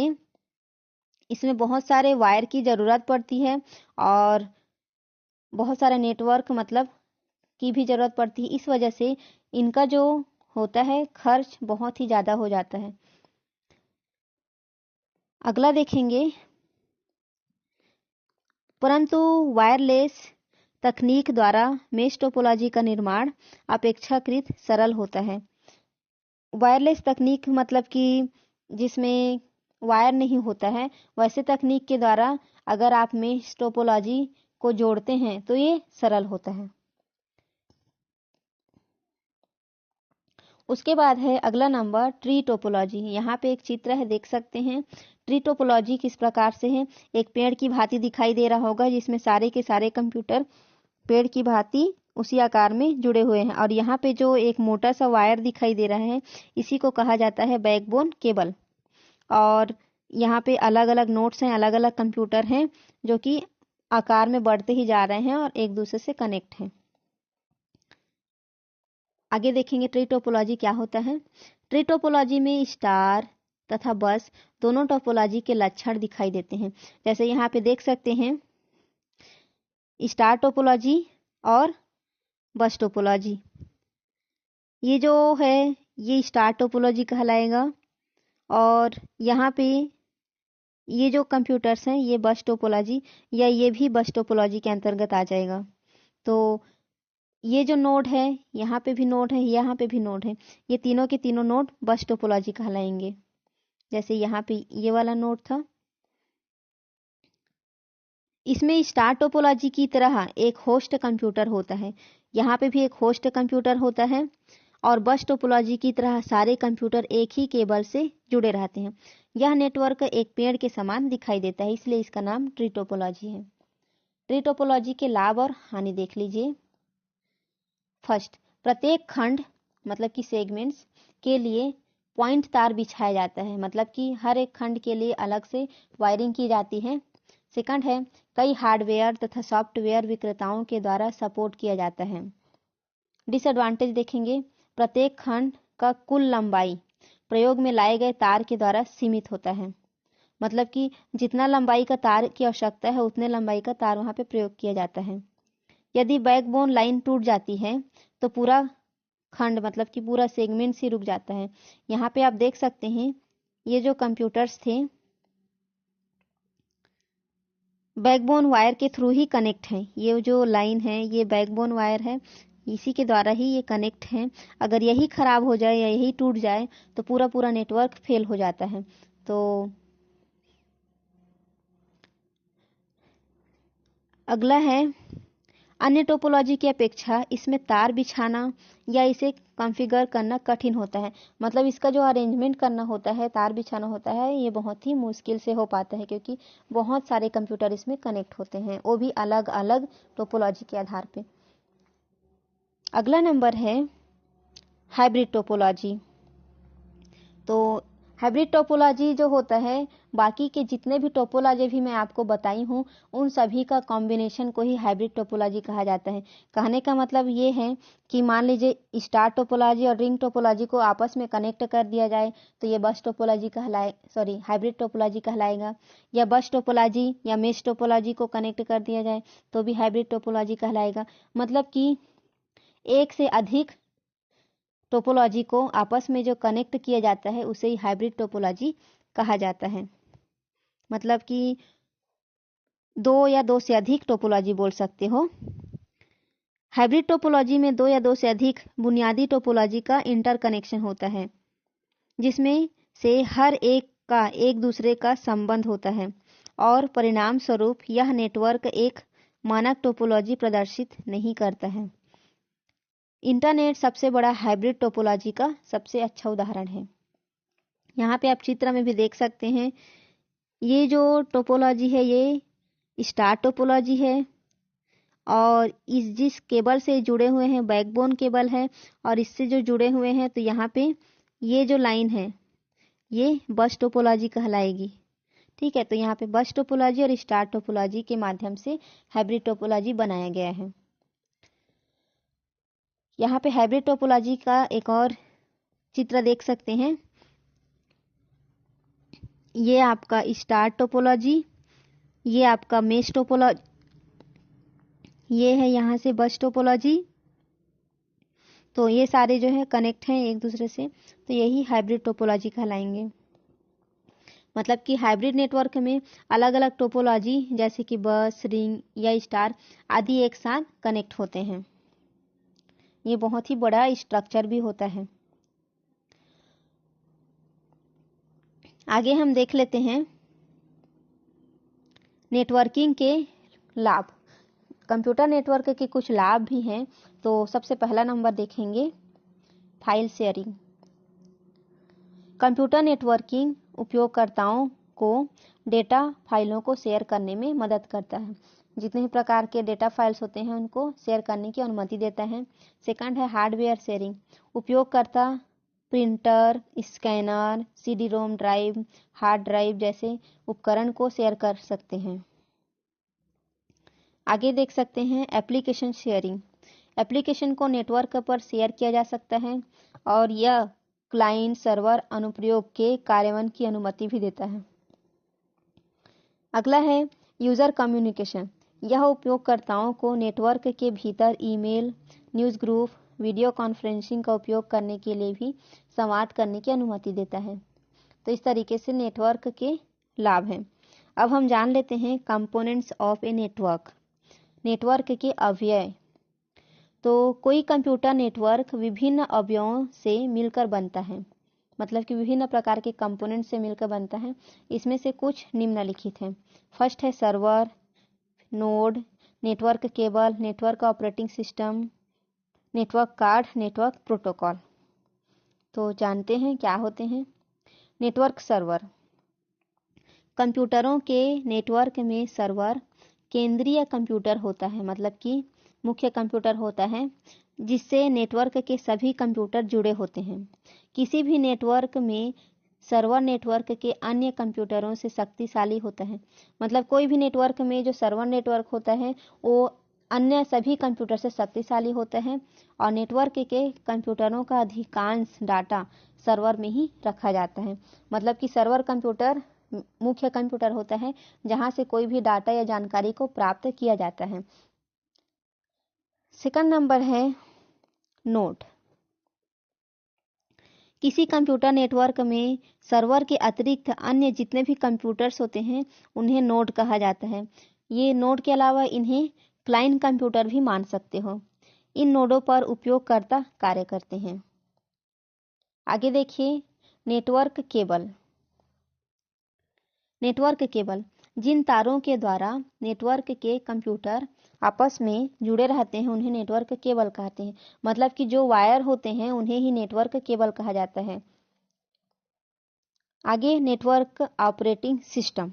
A: इसमें बहुत सारे वायर की ज़रूरत पड़ती है और बहुत सारे नेटवर्क मतलब की भी ज़रूरत पड़ती है। इस वजह से इनका जो होता है खर्च बहुत ही ज़्यादा हो जाता है। अगला देखेंगे, परंतु वायरलेस तकनीक द्वारा मेश टोपोलॉजी का निर्माण अपेक्षाकृत सरल होता है। वायरलेस तकनीक मतलब कि जिसमें वायर नहीं होता है, वैसे तकनीक के द्वारा अगर आप मेश टोपोलॉजी को जोड़ते हैं तो ये सरल होता है। उसके बाद है अगला नंबर ट्री टोपोलॉजी। यहाँ पे एक चित्र है, देख सकते हैं। ट्री टोपोलॉजी किस प्रकार से है, एक पेड़ की भांति दिखाई दे रहा होगा जिसमें सारे के सारे कंप्यूटर पेड़ की भांति उसी आकार में जुड़े हुए हैं। और यहाँ पे जो एक मोटा सा वायर दिखाई दे रहा है, इसी को कहा जाता है बैकबोन केबल। और यहाँ पे अलग अलग नोड्स हैं, अलग अलग कंप्यूटर हैं जो कि आकार में बढ़ते ही जा रहे हैं और एक दूसरे से कनेक्ट हैं। आगे देखेंगे ट्री टोपोलॉजी क्या होता है। ट्री टोपोलॉजी में स्टार तथा बस दोनों टोपोलॉजी के लक्षण दिखाई देते हैं। जैसे यहाँ पे देख सकते हैं, स्टार टोपोलॉजी और बस टोपोलॉजी। ये जो है ये स्टार टोपोलॉजी कहलाएगा और यहाँ पे ये जो कंप्यूटर्स हैं ये बस टोपोलॉजी या ये भी बस टोपोलॉजी के अंतर्गत आ जाएगा। तो ये जो नोड है, यहाँ पे भी नोड है, यहाँ पे भी नोड है, ये तीनों के तीनों नोड बस टोपोलॉजी कहलाएंगे। जैसे यहाँ पे ये वाला नोड था। इसमें स्टार टोपोलॉजी की तरह एक होस्ट कंप्यूटर होता है, यहाँ पे भी एक होस्ट कंप्यूटर होता है और बस टोपोलॉजी की तरह सारे कंप्यूटर एक ही केबल से जुड़े रहते हैं। यह नेटवर्क एक पेड़ के समान दिखाई देता है, इसलिए इसका नाम ट्री टोपोलॉजी है। ट्री टोपोलॉजी के लाभ और हानि देख लीजिए। फर्स्ट, प्रत्येक खंड मतलब कि सेगमेंट्स के लिए पॉइंट तार बिछाया जाता है, मतलब कि हर एक खंड के लिए अलग से वायरिंग की जाती है। सेकंड है, कई हार्डवेयर तथा सॉफ्टवेयर विक्रेताओं के द्वारा सपोर्ट किया जाता है। डिसएडवांटेज देखेंगे, प्रत्येक खंड का कुल लंबाई प्रयोग में लाए गए तार के द्वारा सीमित होता है, मतलब कि जितना लंबाई का तार की आवश्यकता है उतने लंबाई का तार वहां पे प्रयोग किया जाता है। यदि बैकबोन लाइन टूट जाती है तो पूरा खंड मतलब कि पूरा सेगमेंट ही रुक जाता है। यहाँ पे आप देख सकते हैं, ये जो कंप्यूटर्स थे बैकबोन वायर के थ्रू ही कनेक्ट हैं। ये जो लाइन है ये बैकबोन वायर है, इसी के द्वारा ही ये कनेक्ट हैं। अगर यही खराब हो जाए या यही टूट जाए तो पूरा पूरा नेटवर्क फेल हो जाता है। तो अगला है, अन्य टोपोलॉजी की अपेक्षा इसमें तार बिछाना या इसे कॉन्फ़िगर करना कठिन होता है, मतलब इसका जो अरेंजमेंट करना होता है, तार बिछाना होता है, ये बहुत ही मुश्किल से हो पाता है क्योंकि बहुत सारे कंप्यूटर इसमें कनेक्ट होते हैं, वो भी अलग अलग टोपोलॉजी के आधार पे। अगला नंबर है हाइब्रिड टोपोलॉजी। तो हाइब्रिड टोपोलॉजी जो होता है, बाकी के जितने भी टोपोलॉजी भी मैं आपको बताई हूँ उन सभी का कॉम्बिनेशन को ही हाइब्रिड टोपोलॉजी कहा जाता है। कहने का मतलब ये है कि मान लीजिए स्टार टोपोलॉजी और रिंग टोपोलॉजी को आपस में कनेक्ट कर दिया जाए तो ये बस टोपोलॉजी हाइब्रिड टोपोलॉजी कहलाएगा, या बस टोपोलॉजी या मेश टोपोलॉजी को कनेक्ट कर दिया जाए तो भी हाइब्रिड टोपोलॉजी कहलाएगा। मतलब कि एक से अधिक टोपोलॉजी को आपस में जो कनेक्ट किया जाता है उसे ही हाइब्रिड टोपोलॉजी कहा जाता है। मतलब कि दो या दो से अधिक टोपोलॉजी बोल सकते हो। हाइब्रिड टोपोलॉजी में दो या दो से अधिक बुनियादी टोपोलॉजी का इंटरकनेक्शन होता है, जिसमें से हर एक का एक दूसरे का संबंध होता है और परिणाम स्वरूप यह नेटवर्क एक मानक टोपोलॉजी प्रदर्शित नहीं करता है। इंटरनेट सबसे बड़ा हाइब्रिड टोपोलॉजी का सबसे अच्छा उदाहरण है। यहाँ पे आप चित्र में भी देख सकते हैं, ये जो टोपोलॉजी है ये स्टार टोपोलॉजी है और जिस केबल से जुड़े हुए हैं बैकबोन केबल है और इससे जो जुड़े हुए हैं तो यहाँ पे ये जो लाइन है ये बस टोपोलॉजी कहलाएगी। ठीक है, तो यहाँ पे बस टोपोलॉजी और स्टार टोपोलॉजी के माध्यम से हाइब्रिड टोपोलॉजी बनाया गया है। यहाँ पे हाइब्रिड टोपोलॉजी का एक और चित्र देख सकते हैं। ये आपका स्टार टोपोलॉजी, ये आपका मेश टोपोलॉजी, ये है यहाँ से बस टोपोलॉजी। तो ये सारे जो है कनेक्ट हैं एक दूसरे से, तो यही हाइब्रिड टोपोलॉजी कहलाएंगे। मतलब कि हाइब्रिड नेटवर्क में अलग अलग टोपोलॉजी जैसे कि बस, रिंग या स्टार आदि एक साथ कनेक्ट होते हैं। ये बहुत ही बड़ा स्ट्रक्चर भी होता है। आगे हम देख लेते हैं नेटवर्किंग के लाभ। कंप्यूटर नेटवर्क के कुछ लाभ भी हैं। तो सबसे पहला नंबर देखेंगे फाइल शेयरिंग। कंप्यूटर नेटवर्किंग उपयोगकर्ताओं को डेटा फाइलों को शेयर करने में मदद करता है। जितने भी प्रकार के डेटा फाइल्स होते हैं उनको शेयर करने की अनुमति देता है। सेकंड है हार्डवेयर शेयरिंग। उपयोगकर्ता printer, scanner, CD ROM drive, hard drive जैसे उपकरण को शेयर कर सकते हैं। आगे देख सकते हैं एप्लीकेशन शेयरिंग। एप्लीकेशन को नेटवर्क पर शेयर किया जा सकता है और यह क्लाइंट सर्वर अनुप्रयोग के कार्यान्वयन की अनुमति भी देता है। अगला है यूजर कम्युनिकेशन। यह उपयोगकर्ताओं को नेटवर्क के भीतर email, news group, video conferencing का उपयोग करने के लिए भी संवाद करने की अनुमति देता है। तो इस तरीके से नेटवर्क के लाभ हैं। अब हम जान लेते हैं components of a network. Network के अवयव। तो कोई कंप्यूटर नेटवर्क विभिन्न अवयवों से मिलकर बनता है। मतलब कि विभिन्न प्रकार के कंपोनेंट से मिलकर बनता है। इसमें से कुछ निम्नलिखित हैं। फर्स्ट है server, node, network cable, network operating system, network card, network protocol. तो जानते हैं क्या होते हैं। Network server. कंप्यूटरों के नेटवर्क में सर्वर केंद्रीय कंप्यूटर होता है। मतलब कि मुख्य कंप्यूटर होता है जिससे नेटवर्क के सभी कंप्यूटर जुड़े होते हैं। किसी भी नेटवर्क में सर्वर नेटवर्क के अन्य कंप्यूटरों से शक्तिशाली होता है। मतलब कोई भी नेटवर्क में जो सर्वर नेटवर्क होता है वो अन्य सभी कंप्यूटर से शक्तिशाली होता है और नेटवर्क के कंप्यूटरों का अधिकांश डाटा सर्वर में ही रखा जाता है। मतलब कि सर्वर कंप्यूटर मुख्य कंप्यूटर होता है जहां से कोई भी डाटा या जानकारी को प्राप्त किया जाता है। सेकंड नंबर है नोड। किसी कंप्यूटर नेटवर्क में सर्वर के अतिरिक्त अन्य जितने भी कंप्यूटर्स होते हैं उन्हें नोड कहा जाता है। ये नोड के अलावा इन्हें क्लाइंट कंप्यूटर भी मान सकते हो। इन नोडों पर उपयोगकर्ता कार्य करते हैं। आगे देखिए नेटवर्क केबल। नेटवर्क केबल जिन तारों के द्वारा नेटवर्क के कंप्यूटर आपस में जुड़े रहते हैं उन्हें नेटवर्क केबल कहते हैं। मतलब कि जो वायर होते हैं उन्हें ही नेटवर्क केबल कहा जाता है। आगे network operating system.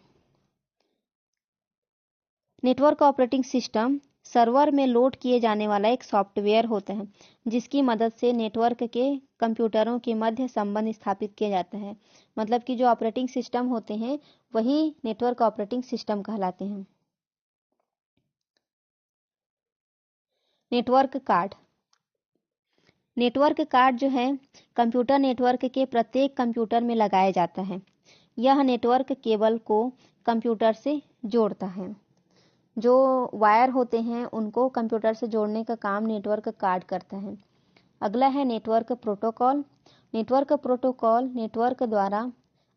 A: Network operating system server में लोड किए जाने वाला एक सॉफ्टवेयर होता है जिसकी मदद से नेटवर्क के कंप्यूटरों के मध्य संबंध स्थापित किया जाता है। मतलब कि जो ऑपरेटिंग सिस्टम होते हैं वही नेटवर्क ऑपरेटिंग सिस्टम कहलाते हैं। Network card. नेटवर्क कार्ड जो है कंप्यूटर नेटवर्क के प्रत्येक कंप्यूटर में लगाया जाता है। यह नेटवर्क केबल को कंप्यूटर से जोड़ता है। जो वायर होते हैं उनको कंप्यूटर से जोड़ने का काम नेटवर्क कार्ड करता है। अगला है network protocol. Network protocol network द्वारा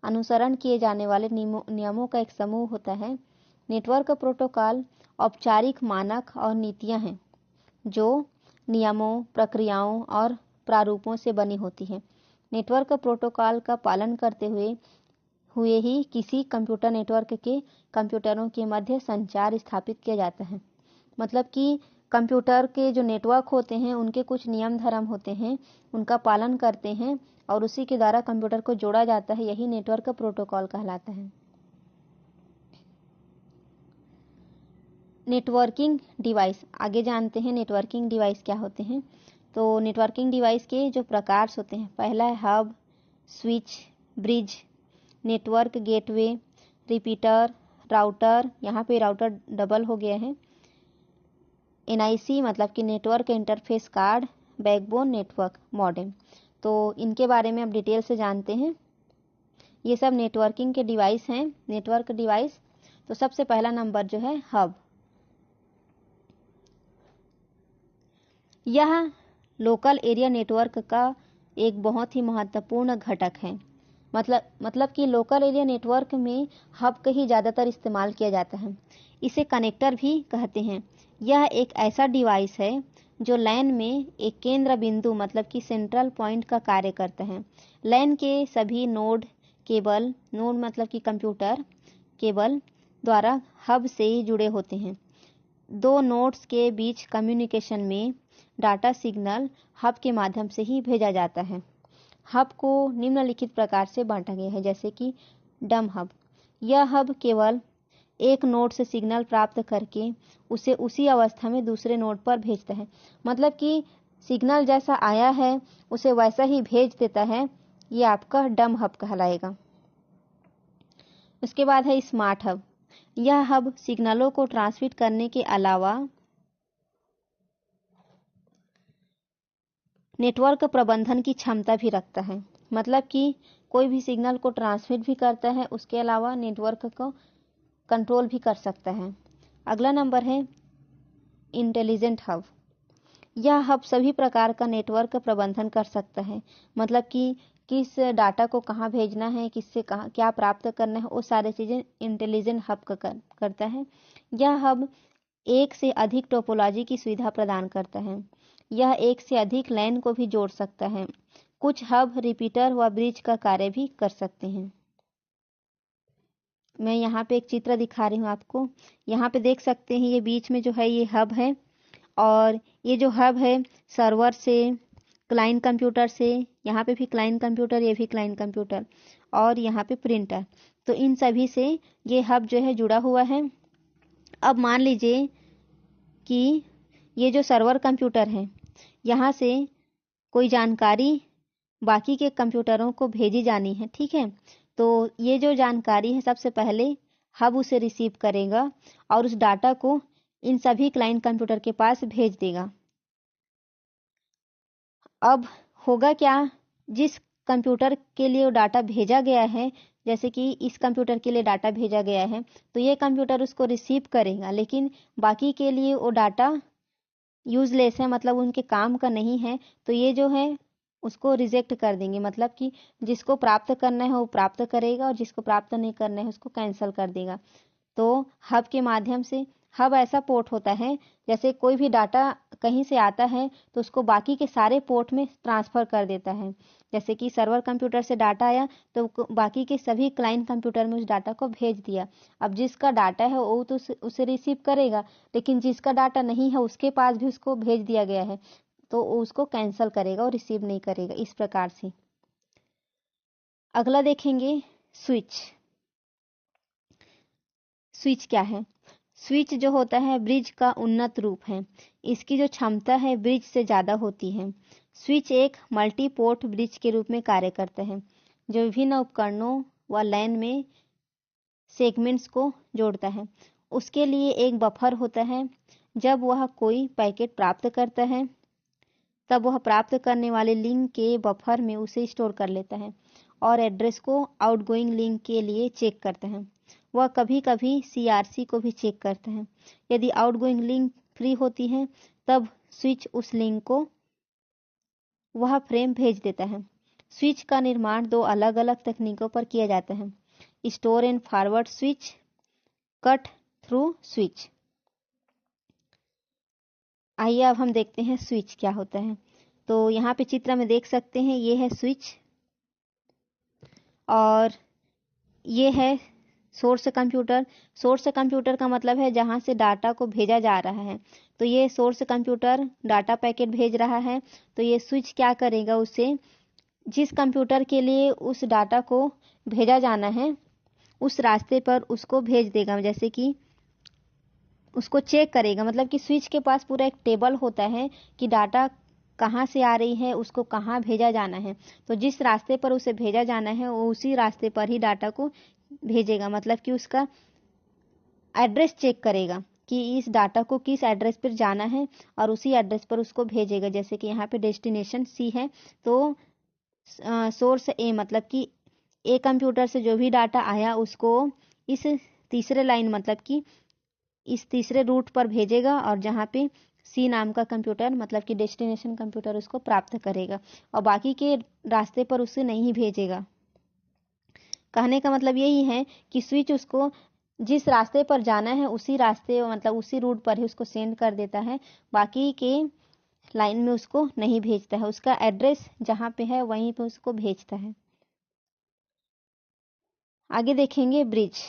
A: अनुसरण किए जाने वाले नियमों का एक समूह होता है। नेटवर्क प्रोटोकॉल औपचारिक मानक और नीतियां हैं जो नियमों, प्रक्रियाओं और प्रारूपों से बनी होती है। नेटवर्क प्रोटोकॉल का पालन करते हुए ही किसी कंप्यूटर नेटवर्क के कंप्यूटरों के मध्य संचार स्थापित किया जाता है। मतलब कि कंप्यूटर के जो नेटवर्क होते हैं उनके कुछ नियम धर्म होते हैं, उनका पालन करते हैं और उसी के द्वारा कंप्यूटर को जोड़ा जाता है। यही नेटवर्क प्रोटोकॉल कहलाता है। Networking device. आगे जानते हैं नेटवर्किंग डिवाइस क्या होते हैं। तो नेटवर्किंग डिवाइस के जो प्रकार होते हैं, पहला है hub, switch, bridge, network gateway, repeater, router, यहाँ पे राउटर डबल हो गया है, NIC मतलब कि network interface card, backbone network modem. तो इनके बारे में अब डिटेल से जानते हैं। ये सब नेटवर्किंग के डिवाइस हैं, नेटवर्क डिवाइस। तो सबसे पहला नंबर जो है हब। यह लोकल एरिया नेटवर्क का एक बहुत ही महत्वपूर्ण घटक है। मतलब कि लोकल एरिया नेटवर्क में हब का ही ज़्यादातर इस्तेमाल किया जाता है। इसे कनेक्टर भी कहते हैं। यह एक ऐसा डिवाइस है जो लैन में एक केंद्र बिंदु मतलब कि सेंट्रल पॉइंट का कार्य करता है। लैन के सभी नोड केबल, नोड मतलब कि कंप्यूटर केबल द्वारा हब से ही जुड़े होते हैं। दो नोड्स के बीच कम्युनिकेशन में डाटा सिग्नल हब के माध्यम से ही भेजा जाता है। हब को निम्नलिखित प्रकार से बांटा गया है, जैसे कि डम हब। यह हब केवल एक नोड से सिग्नल प्राप्त करके उसे उसी अवस्था में दूसरे नोड पर भेजता है। मतलब कि सिग्नल जैसा आया है उसे वैसा ही भेज देता है। ये आपका डम हब कहलाएगा। उसके बाद है स्मार्ट हब। यह हब सिग्नलों को ट्रांसमिट करने के अलावा नेटवर्क प्रबंधन की क्षमता भी रखता है। मतलब कि कोई भी सिग्नल को ट्रांसमिट भी करता है, उसके अलावा नेटवर्क को कंट्रोल भी कर सकता है। अगला नंबर है इंटेलिजेंट हब। यह हब सभी प्रकार का नेटवर्क प्रबंधन कर सकता है। मतलब कि किस डाटा को कहाँ भेजना है, किससे कहाँ क्या प्राप्त करना है, वो सारी चीज़ें इंटेलिजेंट हब करता है। यह हब एक से अधिक टोपोलॉजी की सुविधा प्रदान करता है। यह एक से अधिक लाइन को भी जोड़ सकता है। कुछ हब रिपीटर व ब्रिज का कार्य भी कर सकते हैं। मैं यहाँ पे एक चित्र दिखा रही हूँ आपको। यहाँ पे देख सकते हैं ये बीच में जो है ये हब है, और ये जो हब है सर्वर से, क्लाइंट कंप्यूटर से, यहाँ पे भी क्लाइंट कंप्यूटर, ये भी क्लाइंट कंप्यूटर, और यहाँ पे प्रिंटर। तो इन सभी से ये हब जो है जुड़ा हुआ है। अब मान लीजिए कि ये जो सर्वर कंप्यूटर है, यहाँ से कोई जानकारी बाकी के कंप्यूटरों को भेजी जानी है, ठीक है। तो ये जो जानकारी है सबसे पहले हब उसे रिसीव करेगा और उस डाटा को इन सभी क्लाइंट कंप्यूटर के पास भेज देगा। अब होगा क्या, जिस कंप्यूटर के लिए वो डाटा भेजा गया है, जैसे कि इस कंप्यूटर के लिए डाटा भेजा गया है, तो ये कंप्यूटर उसको रिसीव करेगा, लेकिन बाकी के लिए वो डाटा यूजलेस है, मतलब उनके काम का नहीं है। तो ये जो है उसको रिजेक्ट कर देंगे। मतलब कि जिसको प्राप्त करना है वो प्राप्त करेगा और जिसको प्राप्त नहीं करना है उसको कैंसिल कर देगा। तो हब के माध्यम से, हब ऐसा पोर्ट होता है जैसे कोई भी डाटा कहीं से आता है तो उसको बाकी के सारे पोर्ट में ट्रांसफ़र कर देता है। जैसे कि सर्वर कंप्यूटर से डाटा आया तो बाकी के सभी क्लाइंट कंप्यूटर में उस डाटा को भेज दिया। अब जिसका डाटा है वो तो उसे रिसीव करेगा, लेकिन जिसका डाटा नहीं है उसके पास भी उसको भेज दिया गया है तो उसको कैंसिल करेगा और रिसीव नहीं करेगा, इस प्रकार से। अगला देखेंगे स्विच। स्विच क्या है? स्विच जो होता है ब्रिज का उन्नत रूप है। इसकी जो क्षमता है ब्रिज से ज़्यादा होती है। स्विच एक मल्टी पोर्ट ब्रिज के रूप में कार्य करता है जो विभिन्न उपकरणों व लैन में सेगमेंट्स को जोड़ता है। उसके लिए एक बफर होता है। जब वह कोई पैकेट प्राप्त करता है तब वह प्राप्त करने वाले लिंक के बफर में उसे स्टोर कर लेता है और एड्रेस को आउटगोइंग लिंक के लिए चेक करता है। वह कभी कभी CRC को भी चेक करता है। यदि आउटगोइंग लिंक फ्री होती है तब स्विच उस लिंक को वह फ्रेम भेज देता है। स्विच का निर्माण दो अलग अलग तकनीकों पर किया जाता है, store and forward switch, cut through switch. आइए अब हम देखते हैं स्विच क्या होता है। तो यहाँ पे चित्र में देख सकते हैं ये है स्विच और ये है सोर्स कंप्यूटर। सोर्स कंप्यूटर का मतलब है जहाँ से डाटा को भेजा जा रहा है। तो ये सोर्स कंप्यूटर डाटा पैकेट भेज रहा है, तो ये स्विच क्या करेगा, उसे जिस कंप्यूटर के लिए उस डाटा को भेजा जाना है उस रास्ते पर उसको भेज देगा। जैसे कि उसको चेक करेगा, मतलब कि स्विच के पास पूरा एक टेबल होता है कि डाटा कहाँ से आ रही है, उसको कहाँ भेजा जाना है। तो जिस रास्ते पर उसे भेजा जाना है वो उसी रास्ते पर ही डाटा को भेजेगा, मतलब कि उसका एड्रेस चेक करेगा कि इस डाटा को किस एड्रेस पर जाना है और उसी एड्रेस पर उसको भेजेगा। जैसे कि यहाँ पे डेस्टिनेशन सी है तो सोर्स ए, मतलब कि ए कंप्यूटर से जो भी डाटा आया उसको इस तीसरे लाइन, मतलब कि इस तीसरे रूट पर भेजेगा और जहाँ पे सी नाम का कंप्यूटर, मतलब कि डेस्टिनेशन कंप्यूटर, उसको प्राप्त करेगा और बाकी के रास्ते पर उसे नहीं भेजेगा। कहने का मतलब यही है कि स्विच उसको जिस रास्ते पर जाना है उसी रास्ते, मतलब उसी रूट पर ही उसको सेंड कर देता है, बाकी के लाइन में उसको नहीं भेजता है। उसका एड्रेस जहाँ पे है वहीं पे उसको भेजता है। आगे देखेंगे ब्रिज।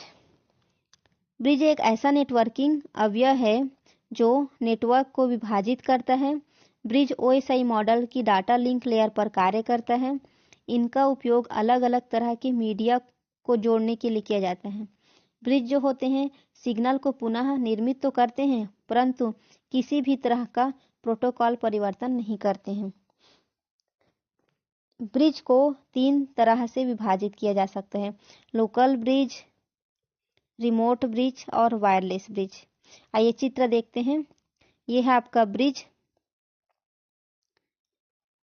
A: ब्रिज एक ऐसा नेटवर्किंग अवयव है जो नेटवर्क को विभाजित करता है। ब्रिज ओएसआई मॉडल की डाटा लिंक लेयर पर कार्य करता है। इनका उपयोग अलग अलग तरह के मीडिया को जोड़ने के लिए किया जाता है। ब्रिज जो होते हैं सिग्नल को पुनः निर्मित तो करते हैं परंतु किसी भी तरह का प्रोटोकॉल परिवर्तन नहीं करते हैं। ब्रिज को 3 तरह से विभाजित किया जा सकता है: लोकल ब्रिज, रिमोट ब्रिज और वायरलेस ब्रिज। आइए चित्र देखते हैं। ये है आपका ब्रिज।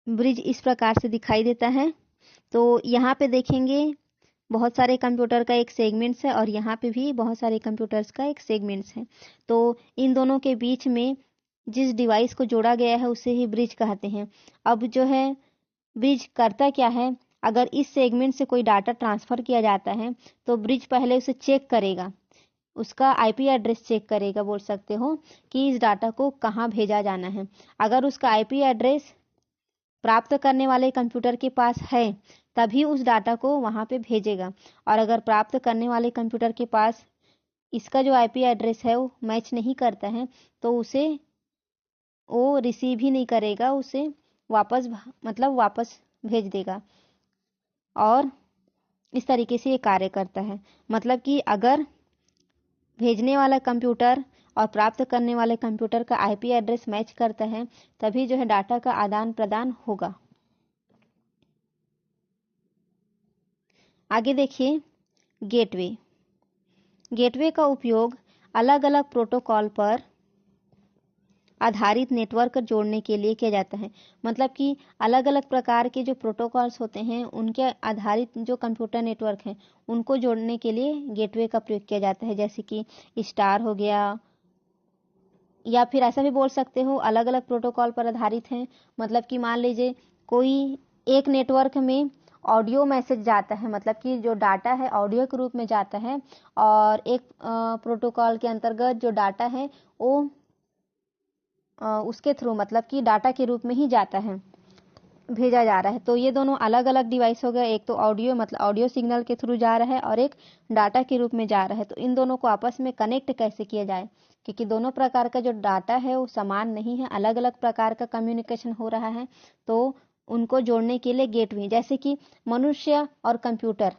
A: ब्रिज इस प्रकार से दिखाई देता है। तो यहाँ पे देखेंगे बहुत सारे कंप्यूटर का एक सेगमेंट्स है और यहाँ पे भी बहुत सारे कंप्यूटर्स का एक सेगमेंट्स है। तो इन दोनों के बीच में जिस डिवाइस को जोड़ा गया है उसे ही ब्रिज कहते हैं। अब जो है ब्रिज करता क्या है, अगर इस सेगमेंट से कोई डाटा ट्रांसफर किया जाता है तो ब्रिज पहले उसे चेक करेगा, उसका आईपी एड्रेस चेक करेगा, बोल सकते हो कि इस डाटा को कहाँ भेजा जाना है। अगर उसका आईपी एड्रेस प्राप्त करने वाले कंप्यूटर के पास है तभी उस डाटा को वहां पे भेजेगा, और अगर प्राप्त करने वाले कंप्यूटर के पास इसका जो आईपी एड्रेस है वो मैच नहीं करता है तो उसे वो रिसीव ही नहीं करेगा, उसे वापस भेज देगा। और इस तरीके से ये कार्य करता है। मतलब कि अगर भेजने वाला कंप्यूटर और प्राप्त करने वाले कंप्यूटर का आईपी एड्रेस मैच करता है तभी जो है डाटा का आदान प्रदान होगा। आगे देखिए गेटवे। गेटवे का उपयोग अलग अलग प्रोटोकॉल पर आधारित नेटवर्क जोड़ने के लिए किया जाता है। मतलब कि अलग अलग प्रकार के जो प्रोटोकॉल्स होते हैं उनके आधारित जो कंप्यूटर नेटवर्क हैं उनको जोड़ने के लिए गेटवे का प्रयोग किया जाता है। जैसे कि स्टार हो गया, या फिर ऐसा भी बोल सकते हो अलग अलग प्रोटोकॉल पर आधारित हैं। मतलब कि मान लीजिए कोई एक नेटवर्क में ऑडियो मैसेज जाता है, मतलब कि जो डाटा है ऑडियो के रूप में जाता है, और एक प्रोटोकॉल के अंतर्गत जो डाटा है वो उसके थ्रू, मतलब कि डाटा के रूप में ही जाता है, भेजा जा रहा है। तो ये दोनों अलग अलग डिवाइस हो गए। एक तो ऑडियो, मतलब ऑडियो सिग्नल के थ्रू जा रहा है, और एक डाटा के रूप में जा रहा है। तो इन दोनों को आपस में कनेक्ट कैसे किया जाए, क्योंकि दोनों प्रकार का जो डाटा है वो समान नहीं है, अलग अलग प्रकार का कम्युनिकेशन हो रहा है। तो उनको जोड़ने के लिए गेटवे, जैसे कि मनुष्य और कंप्यूटर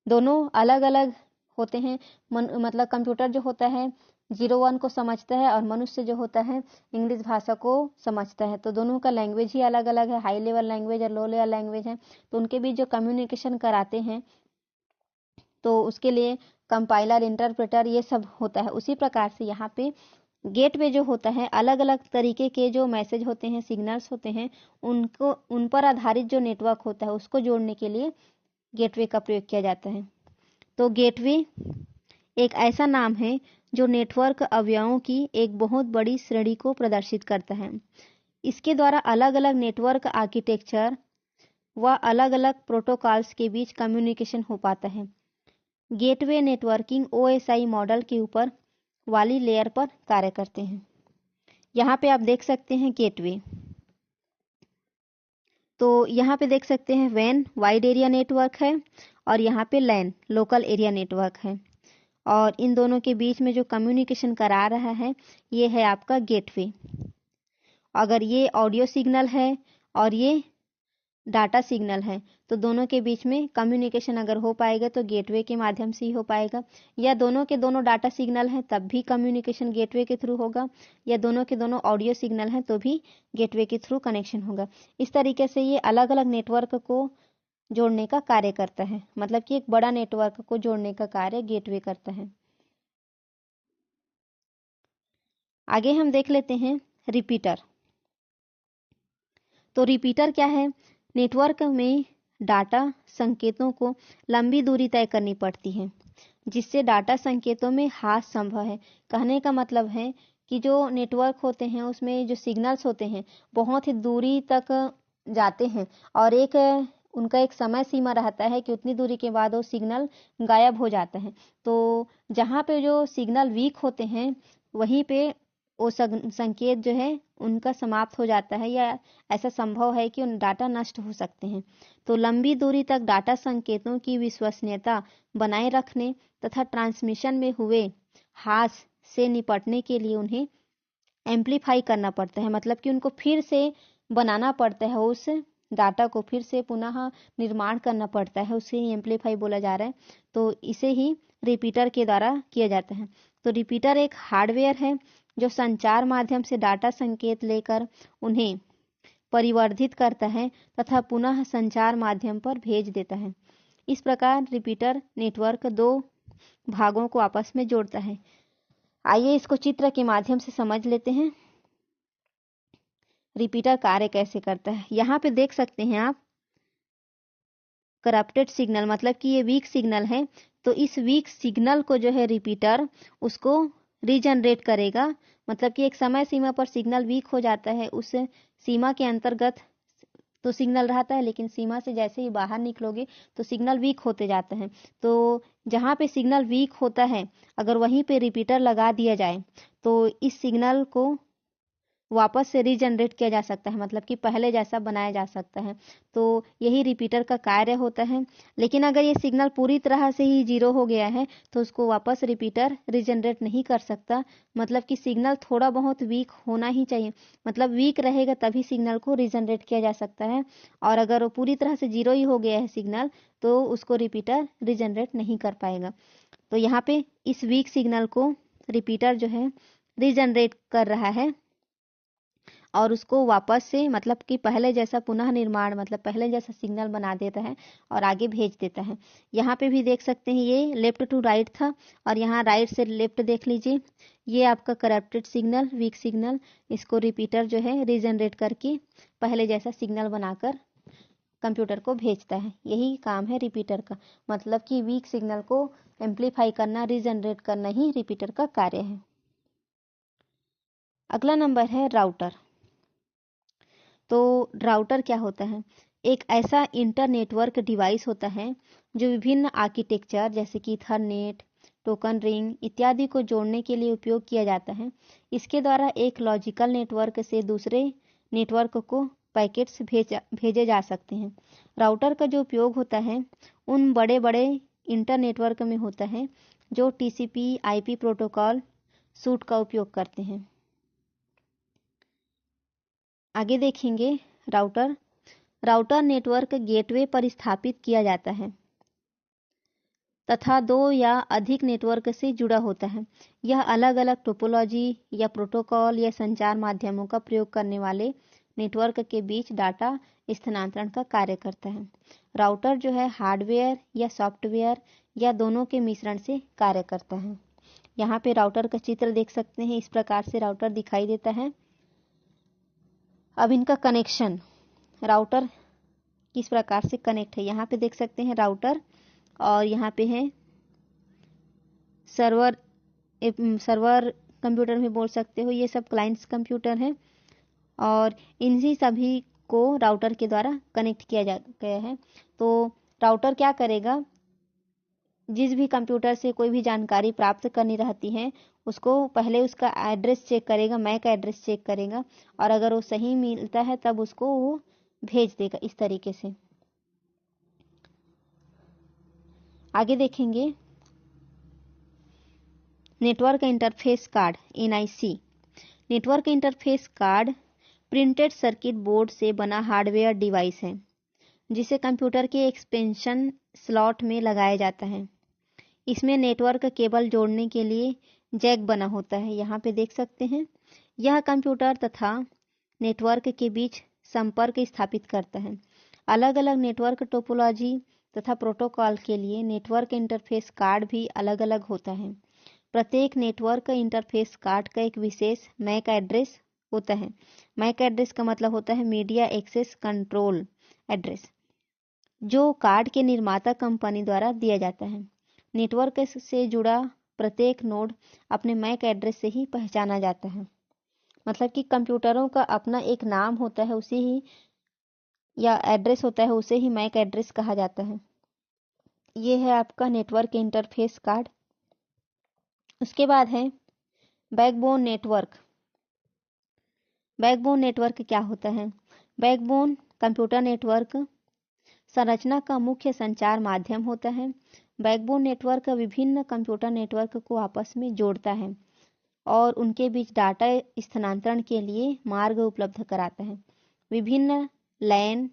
A: दोनों अलग अलग होते हैं। मतलब कंप्यूटर जो होता है 01 को समझता है और मनुष्य जो होता है इंग्लिश भाषा को समझता है। तो दोनों का लैंग्वेज ही अलग अलग है, हाई लेवल लैंग्वेज और लो लेवल लैंग्वेज है। तो उनके बीच जो कम्युनिकेशन कराते हैं तो उसके लिए कंपाइलर, इंटरप्रेटर, ये सब होता है। उसी प्रकार से यहाँ पे गेटवे जो होता है अलग अलग तरीके के जो मैसेज होते हैं, सिग्नल्स होते हैं, उनको उन पर आधारित जो नेटवर्क होता है उसको जोड़ने के लिए गेटवे का प्रयोग किया जाता है। तो गेटवे एक ऐसा नाम है जो नेटवर्क अवयवों की एक बहुत बड़ी श्रेणी को प्रदर्शित करता है। इसके द्वारा अलग अलग नेटवर्क आर्किटेक्चर व अलग अलग प्रोटोकॉल्स के बीच कम्युनिकेशन हो पाता है। गेटवे नेटवर्किंग ओएसआई मॉडल के ऊपर वाली लेयर पर कार्य करते हैं। यहाँ पे आप देख सकते हैं गेटवे। तो यहाँ पे देख सकते हैं वैन वाइड एरिया नेटवर्क है और यहाँ पे लैन लोकल एरिया नेटवर्क है, और इन दोनों के बीच में जो कम्युनिकेशन करा रहा है ये है आपका गेटवे। अगर ये ऑडियो सिग्नल है और ये डाटा सिग्नल है तो दोनों के बीच में कम्युनिकेशन अगर हो पाएगा तो गेटवे के माध्यम से ही हो पाएगा, या दोनों के दोनों डाटा सिग्नल है तब भी कम्युनिकेशन गेटवे के थ्रू होगा, या दोनों के दोनों ऑडियो सिग्नल है तो भी गेटवे के थ्रू कनेक्शन होगा। इस तरीके से ये अलग अलग नेटवर्क को जोड़ने का कार्य करता है, मतलब कि एक बड़ा नेटवर्क को जोड़ने का कार्य गेटवे करता है। आगे हम देख लेते हैं रिपीटर। तो रिपीटर क्या है? नेटवर्क में डाटा संकेतों को लंबी दूरी तय करनी पड़ती है, जिससे डाटा संकेतों में हास संभव है। कहने का मतलब है कि जो नेटवर्क होते हैं उसमें जो सिग्नल्स होते हैं बहुत ही दूरी तक जाते हैं, और उनका एक समय सीमा रहता है कि उतनी दूरी के बाद वो सिग्नल गायब हो जाता है। तो जहाँ पे जो सिग्नल वीक होते हैं वहीं पे वो संकेत जो है उनका समाप्त हो जाता है, या ऐसा संभव है कि उन डाटा नष्ट हो सकते हैं। तो लंबी दूरी तक डाटा संकेतों की विश्वसनीयता बनाए रखने तथा ट्रांसमिशन में हुए हास से निपटने के लिए उन्हें एम्पलीफाई करना पड़ता है, मतलब कि उनको फिर से बनाना पड़ता है, उस डाटा को फिर से पुनः निर्माण करना पड़ता है, उसे एम्पलीफाई बोला जा रहा है। तो इसे ही रिपीटर के द्वारा किया जाता है। तो रिपीटर एक हार्डवेयर है जो संचार माध्यम से डाटा संकेत लेकर उन्हें परिवर्धित करता है तथा पुनः संचार माध्यम पर भेज देता है। इस प्रकार रिपीटर नेटवर्क दो भागों को आपस में जोड़ता है। आइए इसको चित्र के माध्यम से समझ लेते हैं, रिपीटर कार्य कैसे करता है। यहाँ पे देख सकते हैं आप करप्टेड सिग्नल, मतलब कि ये वीक सिग्नल है। तो इस वीक सिग्नल को जो है रिपीटर उसको रीजनरेट करेगा, मतलब कि एक समय सीमा पर सिग्नल वीक हो जाता है, उस सीमा के अंतर्गत तो सिग्नल रहता है, लेकिन सीमा से जैसे ही बाहर निकलोगे तो सिग्नल वीक होते जाते हैं। तो जहाँ पे सिग्नल वीक होता है अगर वहीं पे रिपीटर लगा दिया जाए तो इस सिग्नल को वापस से रीजनरेट किया जा सकता है, मतलब कि पहले जैसा बनाया जा सकता है। तो यही रिपीटर का कार्य होता है। लेकिन अगर ये सिग्नल पूरी तरह से ही जीरो हो गया है तो उसको वापस रिपीटर रीजनरेट नहीं कर सकता, मतलब कि सिग्नल थोड़ा बहुत वीक होना ही चाहिए, मतलब वीक रहेगा तभी सिग्नल को रीजनरेट किया जा सकता है। और अगर वो पूरी तरह से जीरो ही हो गया है सिग्नल तो उसको रिपीटर रीजनरेट नहीं कर पाएगा। तो यहाँ पे इस वीक सिग्नल को रिपीटर जो है रीजनरेट कर रहा है और उसको वापस से मतलब कि पहले जैसा पुनः निर्माण, मतलब पहले जैसा सिग्नल बना देता है और आगे भेज देता है। यहाँ पे भी देख सकते हैं ये लेफ्ट टू राइट था और यहाँ राइट से लेफ्ट देख लीजिए, ये आपका करप्टेड सिग्नल, वीक सिग्नल, इसको रिपीटर जो है रीजनरेट करके पहले जैसा सिग्नल बनाकर कंप्यूटर को भेजता है। यही काम है रिपीटर का, मतलब कि वीक सिग्नल को एम्पलीफाई करना, रीजनरेट करना ही रिपीटर का कार्य है। अगला नंबर है राउटर। तो राउटर क्या होता है? एक ऐसा इंटर नेटवर्क डिवाइस होता है जो विभिन्न आर्किटेक्चर जैसे कि ईथरनेट, टोकन रिंग इत्यादि को जोड़ने के लिए उपयोग किया जाता है। इसके द्वारा एक लॉजिकल नेटवर्क से दूसरे नेटवर्क को पैकेट्स भेजे जा सकते हैं। राउटर का जो उपयोग होता है उन बड़े बड़े इंटर नेटवर्क में होता है जो टीसीपी आईपी प्रोटोकॉल सूट का उपयोग करते हैं। आगे देखेंगे राउटर। राउटर नेटवर्क गेटवे पर स्थापित किया जाता है तथा दो या अधिक नेटवर्क से जुड़ा होता है। यह अलग अलग टोपोलॉजी या प्रोटोकॉल या संचार माध्यमों का प्रयोग करने वाले नेटवर्क के बीच डाटा स्थानांतरण का कार्य करता है। राउटर जो है हार्डवेयर या सॉफ्टवेयर या दोनों के मिश्रण से कार्य करता है। यहाँ पे राउटर का चित्र देख सकते हैं, इस प्रकार से राउटर दिखाई देता है। अब इनका कनेक्शन, राउटर किस प्रकार से कनेक्ट है, यहाँ पे देख सकते हैं राउटर और यहाँ पे है सर्वर। सर्वर कंप्यूटर में बोल सकते हो, ये सब क्लाइंट्स कंप्यूटर हैं और इन्हीं सभी को राउटर के द्वारा कनेक्ट किया गया है। तो राउटर क्या करेगा, जिस भी कंप्यूटर से कोई भी जानकारी प्राप्त करनी रहती है उसको पहले उसका एड्रेस चेक करेगा, मैक एड्रेस चेक करेगा, और अगर वो सही मिलता है तब उसको वो भेज देगा इस तरीके से। आगे देखेंगे network interface card NIC. Network interface card printed circuit board से बना हार्डवेयर डिवाइस है जिसे कंप्यूटर के एक्सपेंशन स्लॉट में लगाया जाता है। इसमें नेटवर्क केबल जोड़ने के लिए जैक बना होता है, यहाँ पे देख सकते हैं। यह कंप्यूटर तथा नेटवर्क के बीच संपर्क स्थापित करता है। अलग अलग नेटवर्क टोपोलॉजी तथा प्रोटोकॉल के लिए नेटवर्क इंटरफेस कार्ड भी अलग अलग होता है। प्रत्येक नेटवर्क इंटरफेस कार्ड का एक विशेष मैक एड्रेस होता है। मैक एड्रेस का मतलब होता है मीडिया एक्सेस कंट्रोल एड्रेस, जो कार्ड के निर्माता कंपनी द्वारा दिया जाता है। नेटवर्क से जुड़ा प्रत्येक नोड अपने मैक एड्रेस से ही पहचाना जाता है। मतलब कि कंप्यूटरों का अपना एक नाम होता है, उसी ही या एड्रेस होता है, उसे ही मैक एड्रेस कहा जाता है। ये है आपका नेटवर्क इंटरफेस कार्ड। उसके बाद है बैकबोन नेटवर्क। बैकबोन नेटवर्क क्या होता है? बैकबोन कंप्यूटर नेटवर्क संरचना का मुख्य संचार माध्यम होता है। बैकबोन नेटवर्क विभिन्न कंप्यूटर नेटवर्क को आपस में जोड़ता है और उनके बीच डाटा स्थानांतरण के लिए मार्ग उपलब्ध कराता है। विभिन्न लैन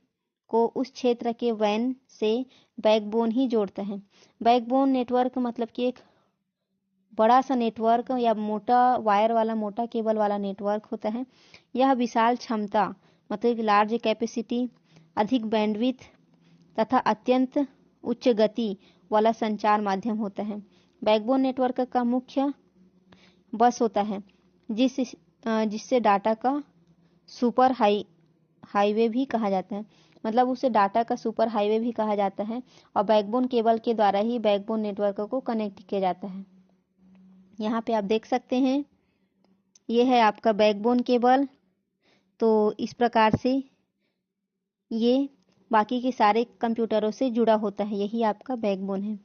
A: को उस क्षेत्र के वैन से बैकबोन ही जोड़ता है। बैकबोन नेटवर्क मतलब कि एक बड़ा सा नेटवर्क या मोटा वायर वाला, मोटा केबल वाला नेटवर्क होता है। यह विशाल क्षमता मतलब लार्ज कैपेसिटी, अधिक बैंडविड्थ तथा अत्यंत उच्च गति वाला संचार माध्यम होता है। बैकबोन नेटवर्क का मुख्य बस होता है जिससे डाटा का सुपर हाईवे भी कहा जाता है। मतलब उसे डाटा का सुपर हाईवे भी कहा जाता है और बैकबोन केबल के द्वारा ही बैकबोन नेटवर्क को कनेक्ट किया जाता है। यहाँ पे आप देख सकते हैं, ये है आपका बैकबोन केबल। तो इस प्रकार से ये बाकी के सारे कंप्यूटरों से जुड़ा होता है, यही आपका बैकबोन है।